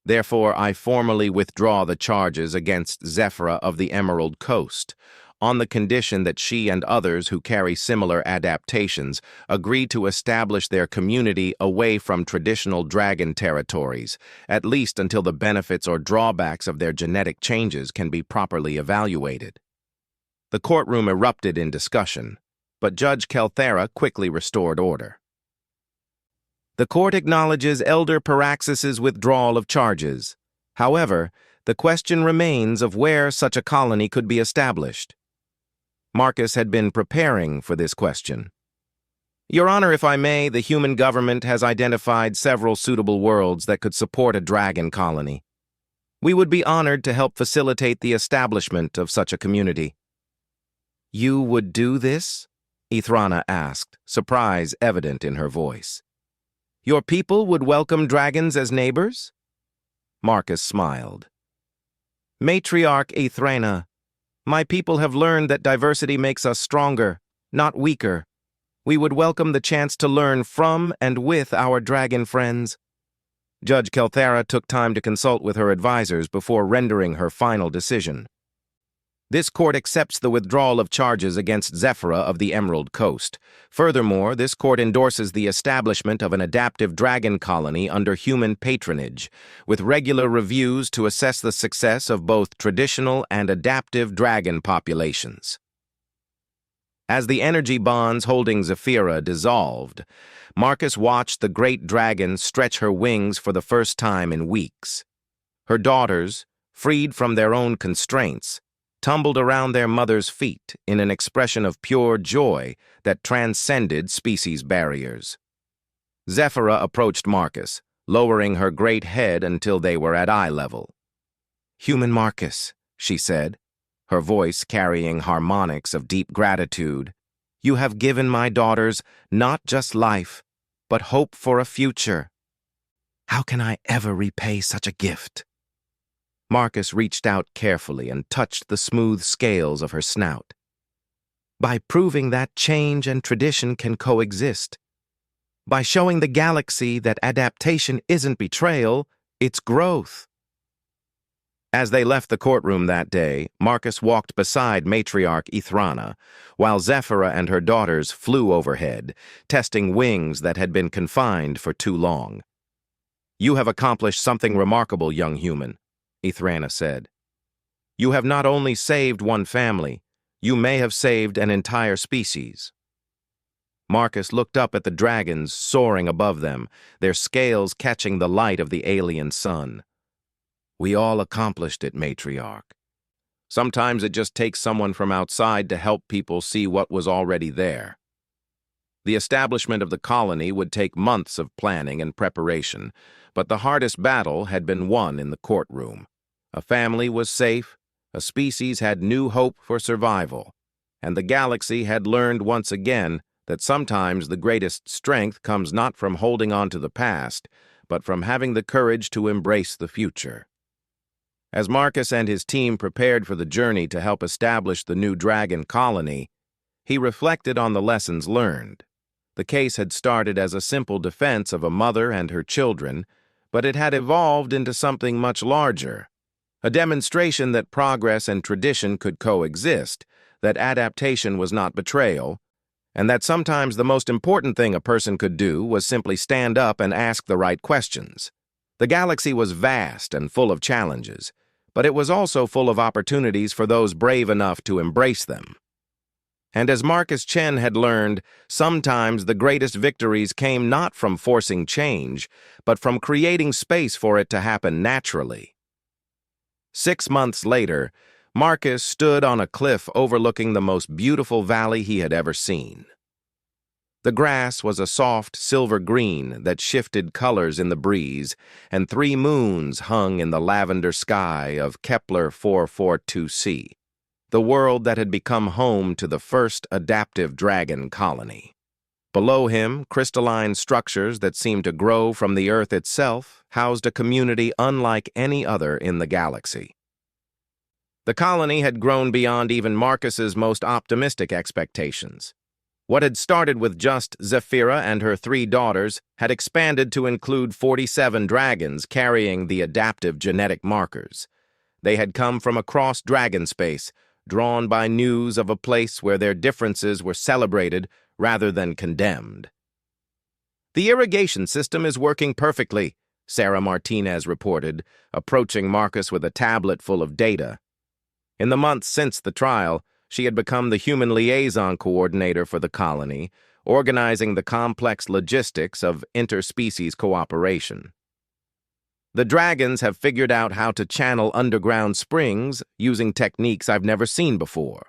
"Therefore, I formally withdraw the charges against Zephyra of the Emerald Coast, on the condition that she and others who carry similar adaptations agree to establish their community away from traditional dragon territories, at least until the benefits or drawbacks of their genetic changes can be properly evaluated." The courtroom erupted in discussion, but Judge Calthera quickly restored order. "The court acknowledges Elder Piraxis's withdrawal of charges. However, the question remains of where such a colony could be established." Marcus had been preparing for this question. "Your Honor, if I may, the human government has identified several suitable worlds that could support a dragon colony. We would be honored to help facilitate the establishment of such a community." "You would do this?" Ithrana asked, surprise evident in her voice. "Your people would welcome dragons as neighbors?" Marcus smiled. "Matriarch Ithrana, my people have learned that diversity makes us stronger, not weaker. We would welcome the chance to learn from and with our dragon friends." Judge Calthera took time to consult with her advisors before rendering her final decision. "This court accepts the withdrawal of charges against Zephyra of the Emerald Coast. Furthermore, this court endorses the establishment of an adaptive dragon colony under human patronage, with regular reviews to assess the success of both traditional and adaptive dragon populations." As the energy bonds holding Zephyra dissolved, Marcus watched the great dragon stretch her wings for the first time in weeks. Her daughters, freed from their own constraints, tumbled around their mother's feet in an expression of pure joy that transcended species barriers. Zephyra approached Marcus, lowering her great head until they were at eye level. "Human Marcus," she said, her voice carrying harmonics of deep gratitude, "you have given my daughters not just life, but hope for a future. How can I ever repay such a gift?" Marcus reached out carefully and touched the smooth scales of her snout. "By proving that change and tradition can coexist. By showing the galaxy that adaptation isn't betrayal, it's growth." As they left the courtroom that day, Marcus walked beside Matriarch Ithrana, while Zephyra and her daughters flew overhead, testing wings that had been confined for too long. "You have accomplished something remarkable, young human," Ithrana said. "You have not only saved one family, you may have saved an entire species." Marcus looked up at the dragons soaring above them, their scales catching the light of the alien sun. "We all accomplished it, matriarch. Sometimes it just takes someone from outside to help people see what was already there." The establishment of the colony would take months of planning and preparation, but the hardest battle had been won in the courtroom. A family was safe, a species had new hope for survival, and the galaxy had learned once again that sometimes the greatest strength comes not from holding on to the past, but from having the courage to embrace the future. As Marcus and his team prepared for the journey to help establish the new dragon colony, he reflected on the lessons learned. The case had started as a simple defense of a mother and her children, but it had evolved into something much larger, a demonstration that progress and tradition could coexist, that adaptation was not betrayal, and that sometimes the most important thing a person could do was simply stand up and ask the right questions. The galaxy was vast and full of challenges, but it was also full of opportunities for those brave enough to embrace them. And as Marcus Chen had learned, sometimes the greatest victories came not from forcing change, but from creating space for it to happen naturally. 6 months later, Marcus stood on a cliff overlooking the most beautiful valley he had ever seen. The grass was a soft silver green that shifted colors in the breeze, and 3 moons hung in the lavender sky of Kepler 442c. The world that had become home to the first adaptive dragon colony. Below him, crystalline structures that seemed to grow from the Earth itself housed a community unlike any other in the galaxy. The colony had grown beyond even Marcus's most optimistic expectations. What had started with just Zephyra and her 3 daughters had expanded to include 47 dragons carrying the adaptive genetic markers. They had come from across dragon space, drawn by news of a place where their differences were celebrated rather than condemned. "The irrigation system is working perfectly," Sarah Martinez reported, approaching Marcus with a tablet full of data. In the months since the trial, she had become the human liaison coordinator for the colony, organizing the complex logistics of interspecies cooperation. "The dragons have figured out how to channel underground springs using techniques I've never seen before.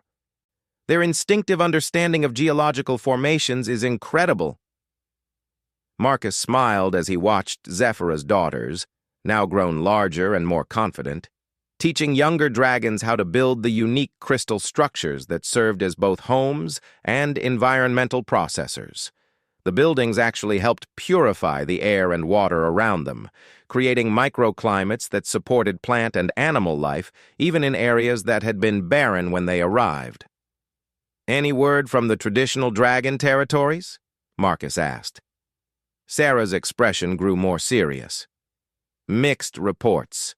Their instinctive understanding of geological formations is incredible." Marcus smiled as he watched Zephyra's daughters, now grown larger and more confident, teaching younger dragons how to build the unique crystal structures that served as both homes and environmental processors. The buildings actually helped purify the air and water around them, creating microclimates that supported plant and animal life even in areas that had been barren when they arrived. "Any word from the traditional dragon territories?" Marcus asked. Sarah's expression grew more serious. "Mixed reports.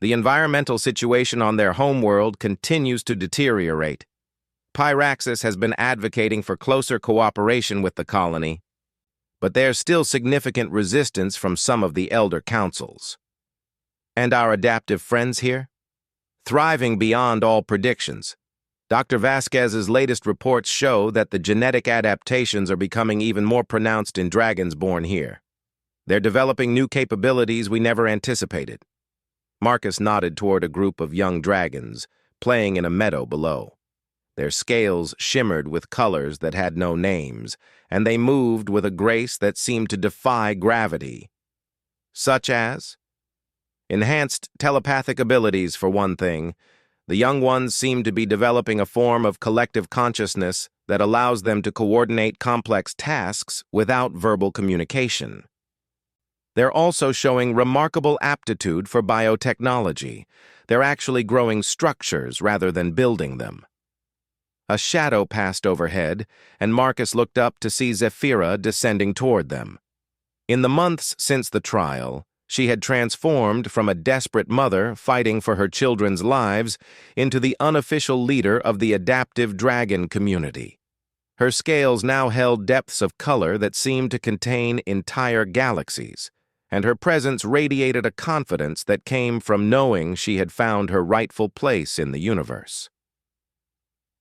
The environmental situation on their homeworld continues to deteriorate. Pyraxis has been advocating for closer cooperation with the colony, but there's still significant resistance from some of the elder councils. And our adaptive friends here? Thriving beyond all predictions. Dr. Vasquez's latest reports show that the genetic adaptations are becoming even more pronounced in dragons born here. They're developing new capabilities we never anticipated." Marcus nodded toward a group of young dragons, playing in a meadow below. Their scales shimmered with colors that had no names, and they moved with a grace that seemed to defy gravity. Such as? Enhanced telepathic abilities, for one thing. The young ones seem to be developing a form of collective consciousness that allows them to coordinate complex tasks without verbal communication. They're also showing remarkable aptitude for biotechnology. They're actually growing structures rather than building them. A shadow passed overhead, and Marcus looked up to see Zephyra descending toward them. In the months since the trial, she had transformed from a desperate mother fighting for her children's lives into the unofficial leader of the adaptive dragon community. Her scales now held depths of color that seemed to contain entire galaxies, and her presence radiated a confidence that came from knowing she had found her rightful place in the universe.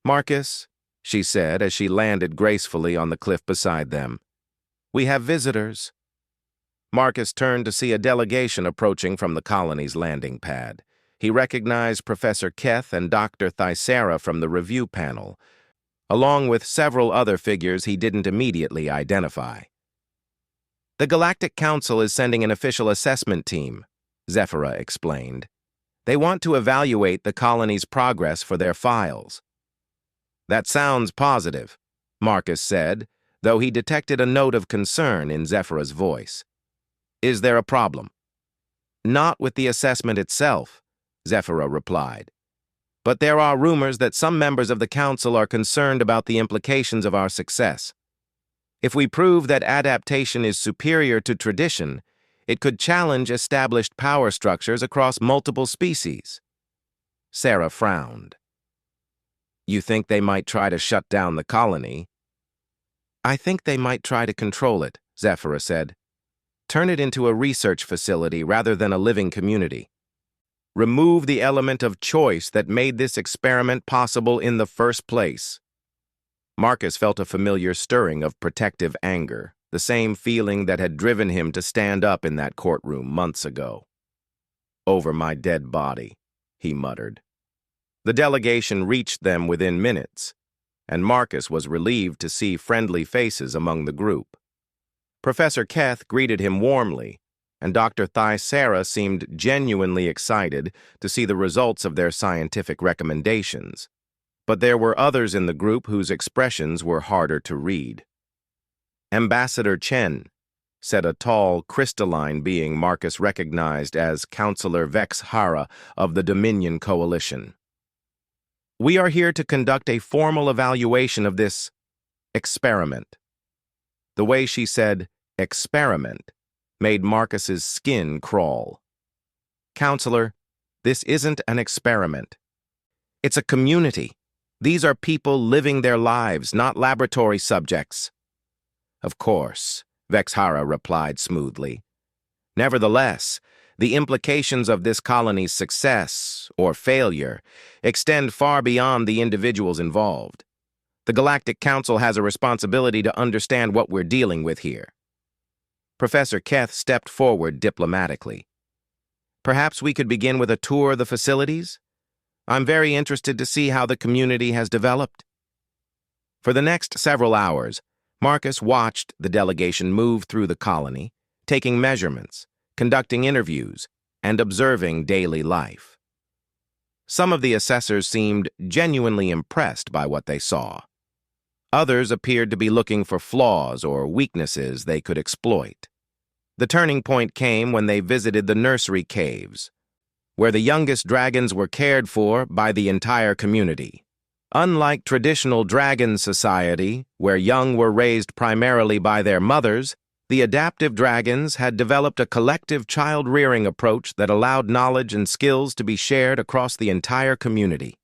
"Marcus, she said as she landed gracefully on the cliff beside them. "We have visitors." Marcus turned to see a delegation approaching from the colony's landing pad. He recognized Professor Keth and Dr. Thyssera from the review panel, along with several other figures he didn't immediately identify. "The Galactic Council is sending an official assessment team," Zephyra explained. "They want to evaluate the colony's progress for their files." "That sounds positive," Marcus said, though he detected a note of concern in Zephyra's voice. "Is there a problem?" "Not with the assessment itself," Zephyra replied. "But there are rumors that some members of the Council are concerned about the implications of our success. If we prove that adaptation is superior to tradition, it could challenge established power structures across multiple species." Sarah frowned. "You think they might try to shut down the colony?" "I think they might try to control it," Zephyra said. "Turn it into a research facility rather than a living community. Remove the element of choice that made this experiment possible in the first place." Marcus felt a familiar stirring of protective anger, the same feeling that had driven him to stand up in that courtroom months ago. "Over my dead body," he muttered. The delegation reached them within minutes, and Marcus was relieved to see friendly faces among the group. Professor Keth greeted him warmly, and Dr. Thyssera seemed genuinely excited to see the results of their scientific recommendations. But there were others in the group whose expressions were harder to read. "Ambassador Chen," said a tall, crystalline being Marcus recognized as Counselor Vex Hara of the Dominion Coalition. "We are here to conduct a formal evaluation of this experiment." The way she said experiment made Marcus's skin crawl. "Counselor, this isn't an experiment. It's a community. These are people living their lives, not laboratory subjects." "Of course," Vex Hara replied smoothly. "Nevertheless, the implications of this colony's success, or failure, extend far beyond the individuals involved. The Galactic Council has a responsibility to understand what we're dealing with here." Professor Keth stepped forward diplomatically. "Perhaps we could begin with a tour of the facilities? I'm very interested to see how the community has developed." For the next several hours, Marcus watched the delegation move through the colony, taking measurements, conducting interviews, and observing daily life. Some of the assessors seemed genuinely impressed by what they saw. Others appeared to be looking for flaws or weaknesses they could exploit. The turning point came when they visited the nursery caves, where the youngest dragons were cared for by the entire community. Unlike traditional dragon society, where young were raised primarily by their mothers, the adaptive dragons had developed a collective child-rearing approach that allowed knowledge and skills to be shared across the entire community.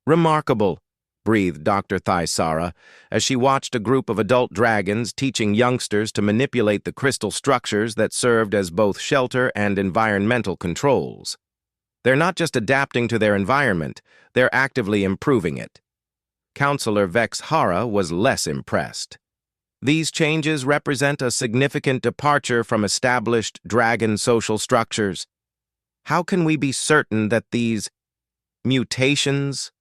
"Remarkable," breathed Dr. Thyssera as she watched a group of adult dragons teaching youngsters to manipulate the crystal structures that served as both shelter and environmental controls. "They're not just adapting to their environment, they're actively improving it." Counselor Vex Hara was less impressed. "These changes represent a significant departure from established dragon social structures. How can we be certain that these mutations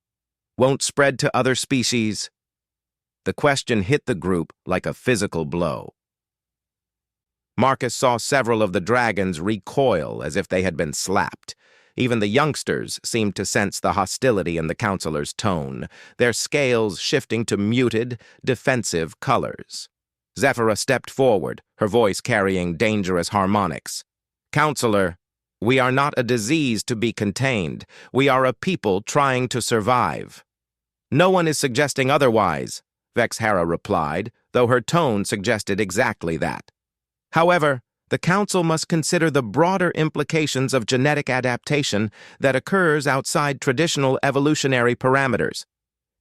won't spread to other species?" The question hit the group like a physical blow. Marcus saw several of the dragons recoil as if they had been slapped. Even the youngsters seemed to sense the hostility in the counselor's tone, their scales shifting to muted, defensive colors. Zephyra stepped forward, her voice carrying dangerous harmonics. "Counselor, we are not a disease to be contained. We are a people trying to survive." "No one is suggesting otherwise," Vex Hara replied, though her tone suggested exactly that. "However, the Council must consider the broader implications of genetic adaptation that occurs outside traditional evolutionary parameters.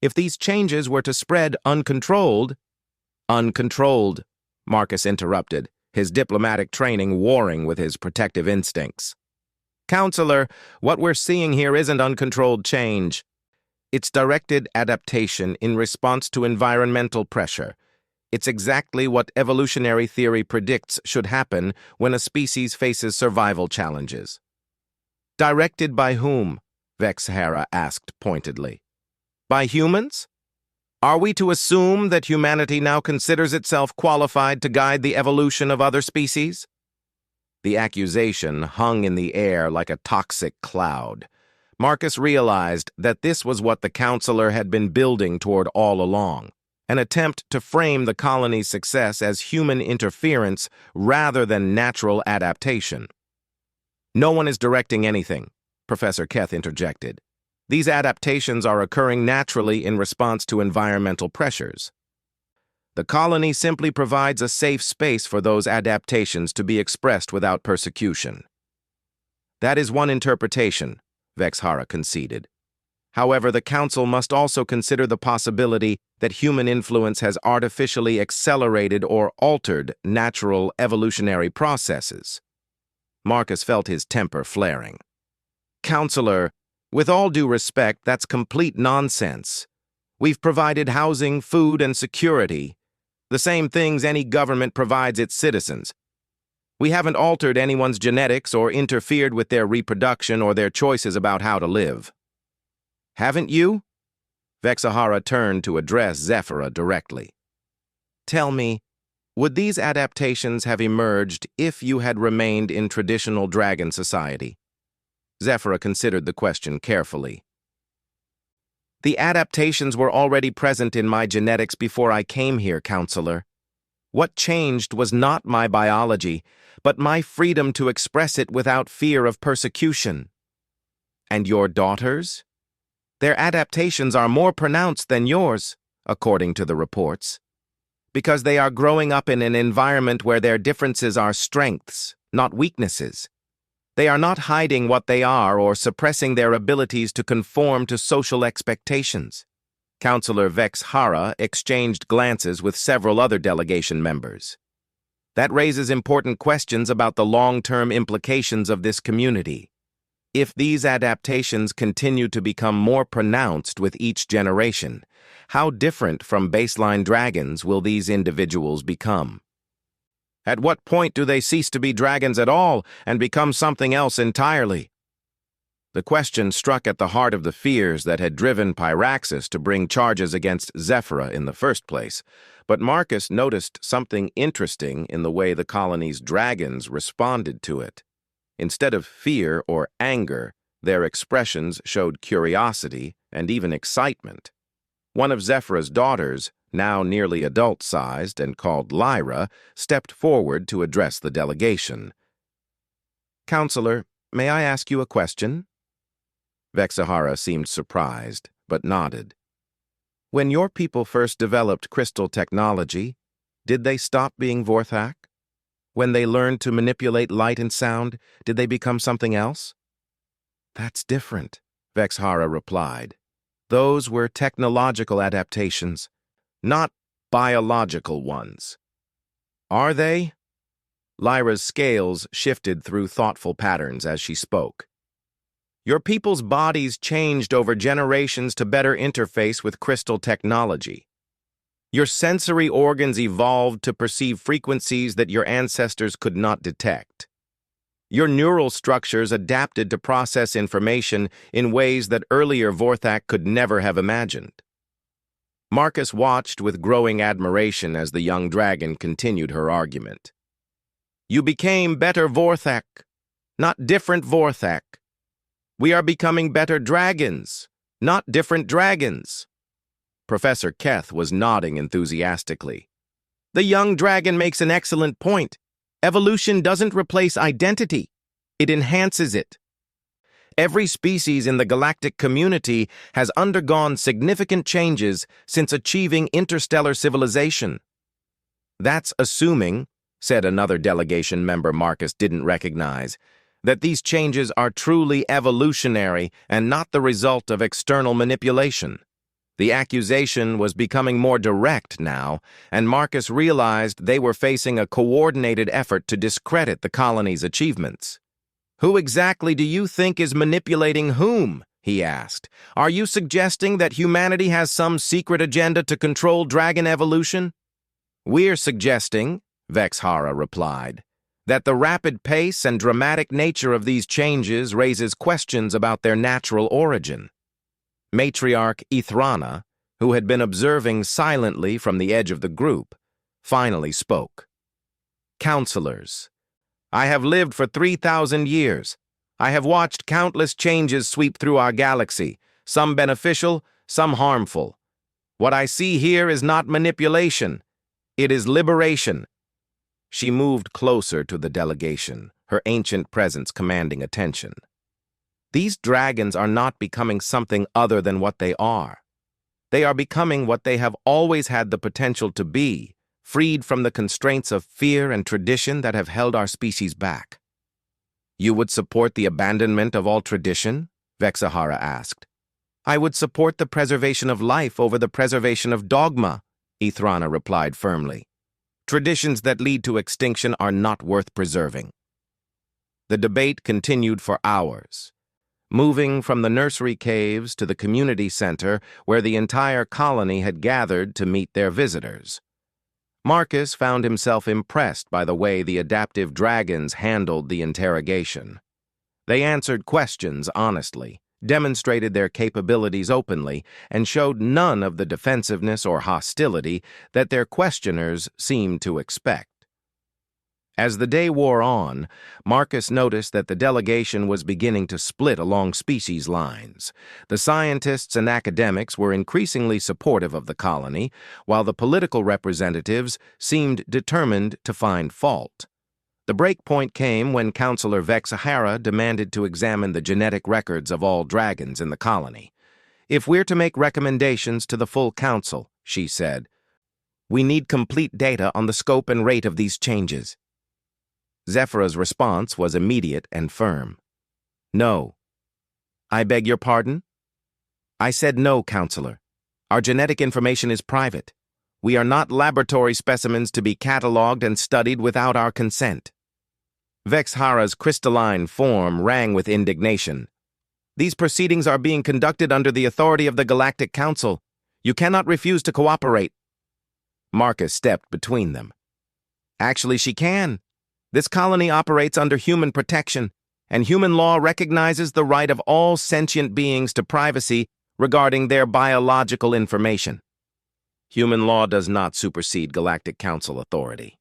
If these changes were to spread uncontrolled—" "Uncontrolled," Marcus interrupted, his diplomatic training warring with his protective instincts. "Counselor, what we're seeing here isn't uncontrolled change. It's directed adaptation in response to environmental pressure. It's exactly what evolutionary theory predicts should happen when a species faces survival challenges. Directed by whom? Vexhara asked pointedly. By humans? Are we to assume that humanity now considers itself qualified to guide the evolution of other species? The accusation hung in the air like a toxic cloud. Marcus realized that this was what the counselor had been building toward all along, an attempt to frame the colony's success as human interference rather than natural adaptation. No one is directing anything, Professor Keth interjected. These adaptations are occurring naturally in response to environmental pressures. The colony simply provides a safe space for those adaptations to be expressed without persecution. That is one interpretation, Vexhara conceded. However, the Council must also consider the possibility that human influence has artificially accelerated or altered natural evolutionary processes. Marcus felt his temper flaring. Counselor, with all due respect, that's complete nonsense. We've provided housing, food, and security, the same things any government provides its citizens. We haven't altered anyone's genetics or interfered with their reproduction or their choices about how to live. Haven't you? Vexhara turned to address Zephyra directly. Tell me, would these adaptations have emerged if you had remained in traditional dragon society? Zephyra considered the question carefully. The adaptations were already present in my genetics before I came here, Counselor. What changed was not my biology, but my freedom to express it without fear of persecution. And your daughters? Their adaptations are more pronounced than yours, according to the reports, because they are growing up in an environment where their differences are strengths, not weaknesses. They are not hiding what they are or suppressing their abilities to conform to social expectations. Counselor Vexhara exchanged glances with several other delegation members. That raises important questions about the long-term implications of this community. If these adaptations continue to become more pronounced with each generation, how different from baseline dragons will these individuals become? At what point do they cease to be dragons at all and become something else entirely? The question struck at the heart of the fears that had driven Pyraxis to bring charges against Zephyra in the first place, but Marcus noticed something interesting in the way the colony's dragons responded to it. Instead of fear or anger, their expressions showed curiosity and even excitement. One of Zephyra's daughters, now nearly adult-sized and called Lyra, stepped forward to address the delegation. Counselor, may I ask you a question? Vexhara seemed surprised, but nodded. When your people first developed crystal technology, did they stop being Vorthak? When they learned to manipulate light and sound, did they become something else? That's different, Vexhara replied. Those were technological adaptations, not biological ones. Are they? Lyra's scales shifted through thoughtful patterns as she spoke. Your people's bodies changed over generations to better interface with crystal technology. Your sensory organs evolved to perceive frequencies that your ancestors could not detect. Your neural structures adapted to process information in ways that earlier Vorthak could never have imagined. Marcus watched with growing admiration as the young dragon continued her argument. You became better Vorthak, not different Vorthak. We are becoming better dragons, not different dragons. Professor Keth was nodding enthusiastically. The young dragon makes an excellent point. Evolution doesn't replace identity. It enhances it. Every species in the galactic community has undergone significant changes since achieving interstellar civilization. That's assuming, said another delegation member Marcus didn't recognize, that these changes are truly evolutionary and not the result of external manipulation. The accusation was becoming more direct now, and Marcus realized they were facing a coordinated effort to discredit the colony's achievements. Who exactly do you think is manipulating whom? he asked. "Are you suggesting that humanity has some secret agenda to control dragon evolution?" "We're suggesting," Vexhara replied, "that the rapid pace and dramatic nature of these changes raises questions about their natural origin." Matriarch Ithrana, who had been observing silently from the edge of the group, finally spoke. "Counselors, I have lived for 3,000 years. I have watched countless changes sweep through our galaxy, some beneficial, some harmful. What I see here is not manipulation. It is liberation." She moved closer to the delegation, her ancient presence commanding attention. "These dragons are not becoming something other than what they are. They are becoming what they have always had the potential to be, freed from the constraints of fear and tradition that have held our species back." "You would support the abandonment of all tradition?" Vexahara asked. "I would support the preservation of life over the preservation of dogma," Ithrana replied firmly. "Traditions that lead to extinction are not worth preserving." The debate continued for hours, moving from the nursery caves to the community center where the entire colony had gathered to meet their visitors. Marcus found himself impressed by the way the adaptive dragons handled the interrogation. They answered questions honestly, demonstrated their capabilities openly, and showed none of the defensiveness or hostility that their questioners seemed to expect. As the day wore on, Marcus noticed that the delegation was beginning to split along species lines. The scientists and academics were increasingly supportive of the colony, while the political representatives seemed determined to find fault. The break point came when Counselor Vexahara demanded to examine the genetic records of all dragons in the colony. "If we're to make recommendations to the full council," she said, "we need complete data on the scope and rate of these changes." Zephyra's response was immediate and firm. "No." "I beg your pardon?" "I said no, Counselor. Our genetic information is private. We are not laboratory specimens to be catalogued and studied without our consent." Vexhara's crystalline form rang with indignation. "These proceedings are being conducted under the authority of the Galactic Council. You cannot refuse to cooperate." Marcus stepped between them. "Actually, she can. This colony operates under human protection, and human law recognizes the right of all sentient beings to privacy regarding their biological information. Human law does not supersede Galactic Council authority."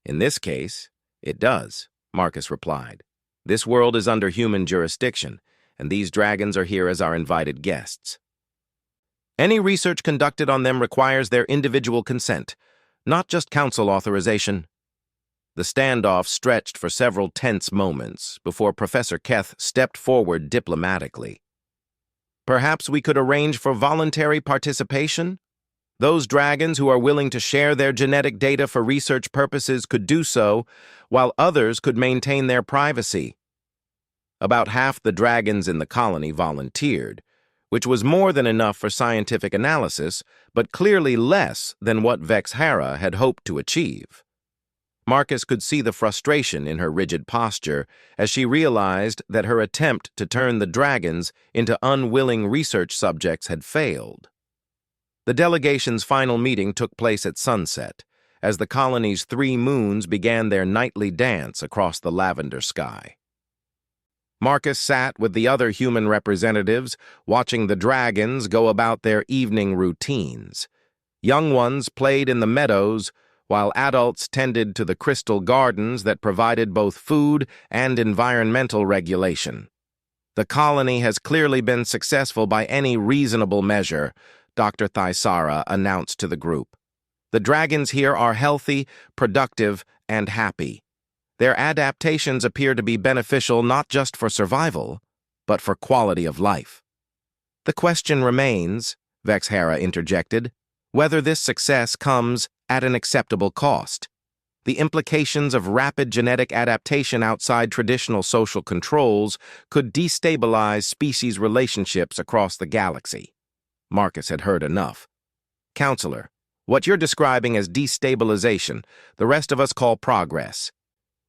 "In this case, it does," Marcus replied. "This world is under human jurisdiction, and these dragons are here as our invited guests. Any research conducted on them requires their individual consent, not just council authorization." The standoff stretched for several tense moments before Professor Keth stepped forward diplomatically. "Perhaps we could arrange for voluntary participation? Those dragons who are willing to share their genetic data for research purposes could do so, while others could maintain their privacy." About half the dragons in the colony volunteered, which was more than enough for scientific analysis, but clearly less than what Vexhara had hoped to achieve. Marcus could see the frustration in her rigid posture as she realized that her attempt to turn the dragons into unwilling research subjects had failed. The delegation's final meeting took place at sunset, as the colony's 3 moons began their nightly dance across the lavender sky. Marcus sat with the other human representatives, watching the dragons go about their evening routines. Young ones played in the meadows, while adults tended to the crystal gardens that provided both food and environmental regulation. "The colony has clearly been successful by any reasonable measure," Dr. Thaisara announced to the group. "The dragons here are healthy, productive, and happy. Their adaptations appear to be beneficial not just for survival, but for quality of life." "The question remains," Vexhara interjected, "whether this success comes at an acceptable cost. The implications of rapid genetic adaptation outside traditional social controls could destabilize species relationships across the galaxy." Marcus had heard enough. "Counselor, what you're describing as destabilization, the rest of us call progress.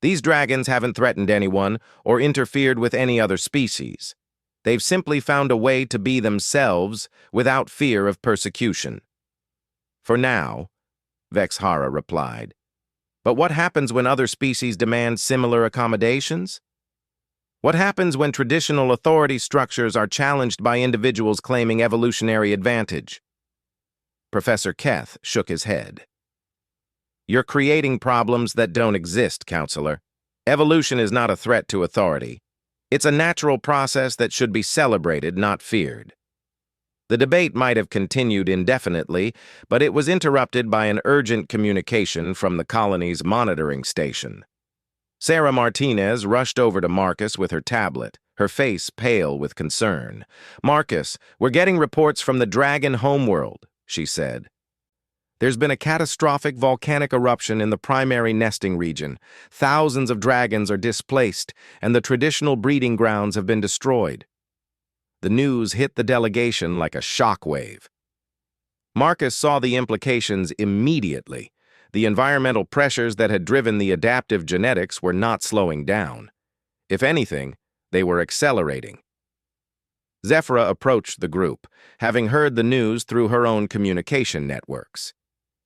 These dragons haven't threatened anyone or interfered with any other species. They've simply found a way to be themselves without fear of persecution. For now, Vexhara replied. But what happens when other species demand similar accommodations? What happens when traditional authority structures are challenged by individuals claiming evolutionary advantage? Professor Keth shook his head. You're creating problems that don't exist, counselor. Evolution is not a threat to authority. It's a natural process that should be celebrated, not feared. The debate might have continued indefinitely, but it was interrupted by an urgent communication from the colony's monitoring station. Sarah Martinez rushed over to Marcus with her tablet, her face pale with concern. "Marcus, we're getting reports from the Dragon homeworld," she said. "There's been a catastrophic volcanic eruption in the primary nesting region. Thousands of dragons are displaced, and the traditional breeding grounds have been destroyed." The news hit the delegation like a shockwave. Marcus saw the implications immediately. The environmental pressures that had driven the adaptive genetics were not slowing down. If anything, they were accelerating. Zephyra approached the group, having heard the news through her own communication networks.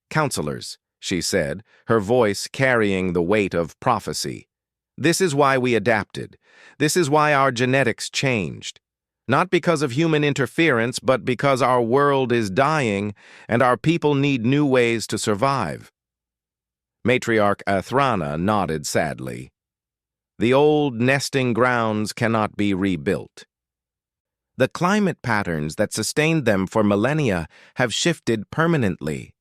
"Counselors," she said, her voice carrying the weight of prophecy. "This is why we adapted. This is why our genetics changed. Not because of human interference, but because our world is dying and our people need new ways to survive." Matriarch Athrana nodded sadly. "The old nesting grounds cannot be rebuilt. The climate patterns that sustained them for millennia have shifted permanently.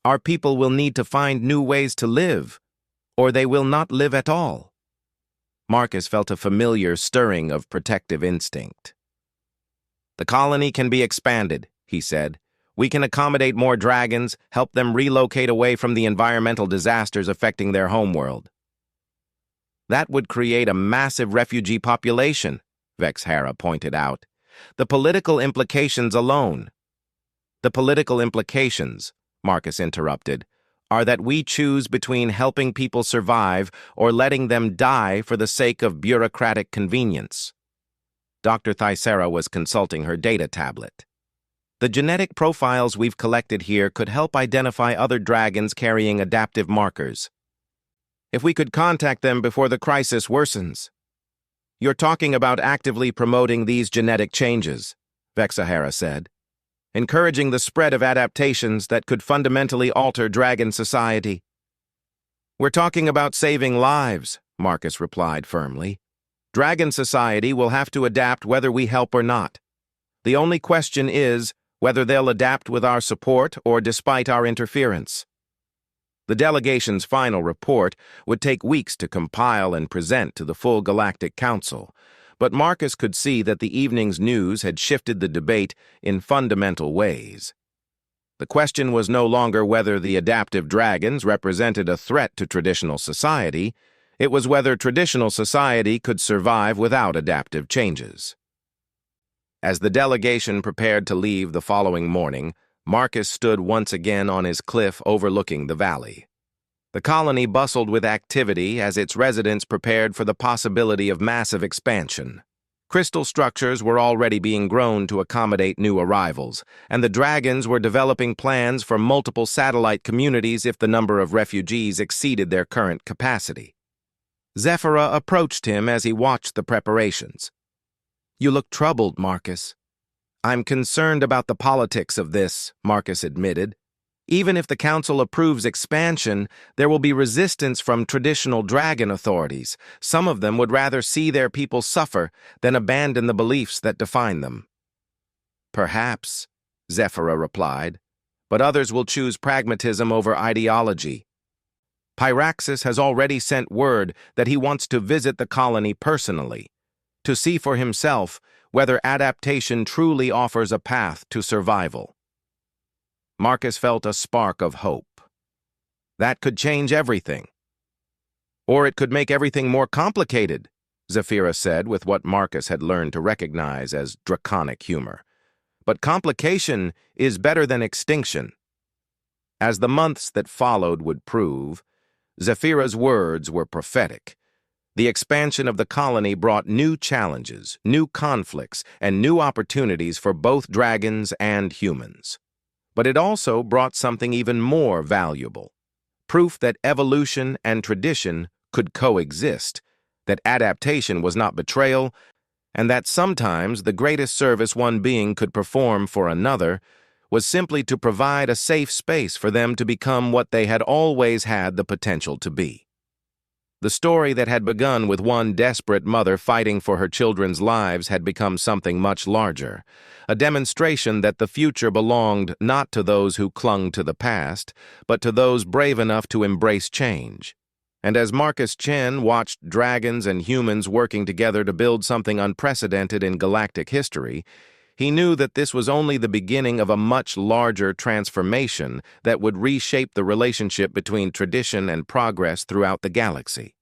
Our people will need to find new ways to live, or they will not live at all." Marcus felt a familiar stirring of protective instinct. "The colony can be expanded," he said. "We can accommodate more dragons, help them relocate away from the environmental disasters affecting their homeworld." "That would create a massive refugee population," Vexhara pointed out. "The political implications alone." "The political implications," Marcus interrupted, "are that we choose between helping people survive or letting them die for the sake of bureaucratic convenience." Dr. Thyssera was consulting her data tablet. "The genetic profiles we've collected here could help identify other dragons carrying adaptive markers. If we could contact them before the crisis worsens." "You're talking about actively promoting these genetic changes," Vexhara said, "encouraging the spread of adaptations that could fundamentally alter dragon society." "We're talking about saving lives," Marcus replied firmly. "Dragon society will have to adapt whether we help or not. The only question is whether they'll adapt with our support or despite our interference." The delegation's final report would take weeks to compile and present to the full Galactic Council, but Marcus could see that the evening's news had shifted the debate in fundamental ways. The question was no longer whether the adaptive dragons represented a threat to traditional society. It was whether traditional society could survive without adaptive changes. As the delegation prepared to leave the following morning, Marcus stood once again on his cliff overlooking the valley. The colony bustled with activity as its residents prepared for the possibility of massive expansion. Crystal structures were already being grown to accommodate new arrivals, and the dragons were developing plans for multiple satellite communities if the number of refugees exceeded their current capacity. Zephyra approached him as he watched the preparations. "You look troubled, Marcus." "I'm concerned about the politics of this," Marcus admitted. "Even if the Council approves expansion, there will be resistance from traditional dragon authorities. Some of them would rather see their people suffer than abandon the beliefs that define them." "Perhaps," Zephyra replied, "but others will choose pragmatism over ideology. Pyraxis has already sent word that he wants to visit the colony personally, to see for himself whether adaptation truly offers a path to survival." Marcus felt a spark of hope. That could change everything. "Or it could make everything more complicated," Zephyra said with what Marcus had learned to recognize as draconic humor. "But complication is better than extinction." As the months that followed would prove, Zephyra's words were prophetic. The expansion of the colony brought new challenges, new conflicts, and new opportunities for both dragons and humans. But it also brought something even more valuable: proof that evolution and tradition could coexist, that adaptation was not betrayal, and that sometimes the greatest service one being could perform for another was simply to provide a safe space for them to become what they had always had the potential to be. The story that had begun with one desperate mother fighting for her children's lives had become something much larger, a demonstration that the future belonged not to those who clung to the past, but to those brave enough to embrace change. And as Marcus Chen watched dragons and humans working together to build something unprecedented in galactic history, he knew that this was only the beginning of a much larger transformation that would reshape the relationship between tradition and progress throughout the galaxy.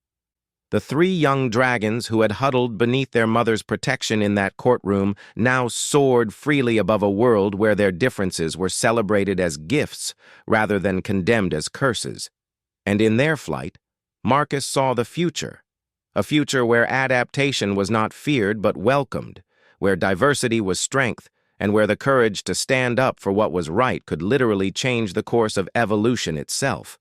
The three young dragons who had huddled beneath their mother's protection in that courtroom now soared freely above a world where their differences were celebrated as gifts rather than condemned as curses. And in their flight, Marcus saw the future, a future where adaptation was not feared but welcomed, where diversity was strength, and where the courage to stand up for what was right could literally change the course of evolution itself.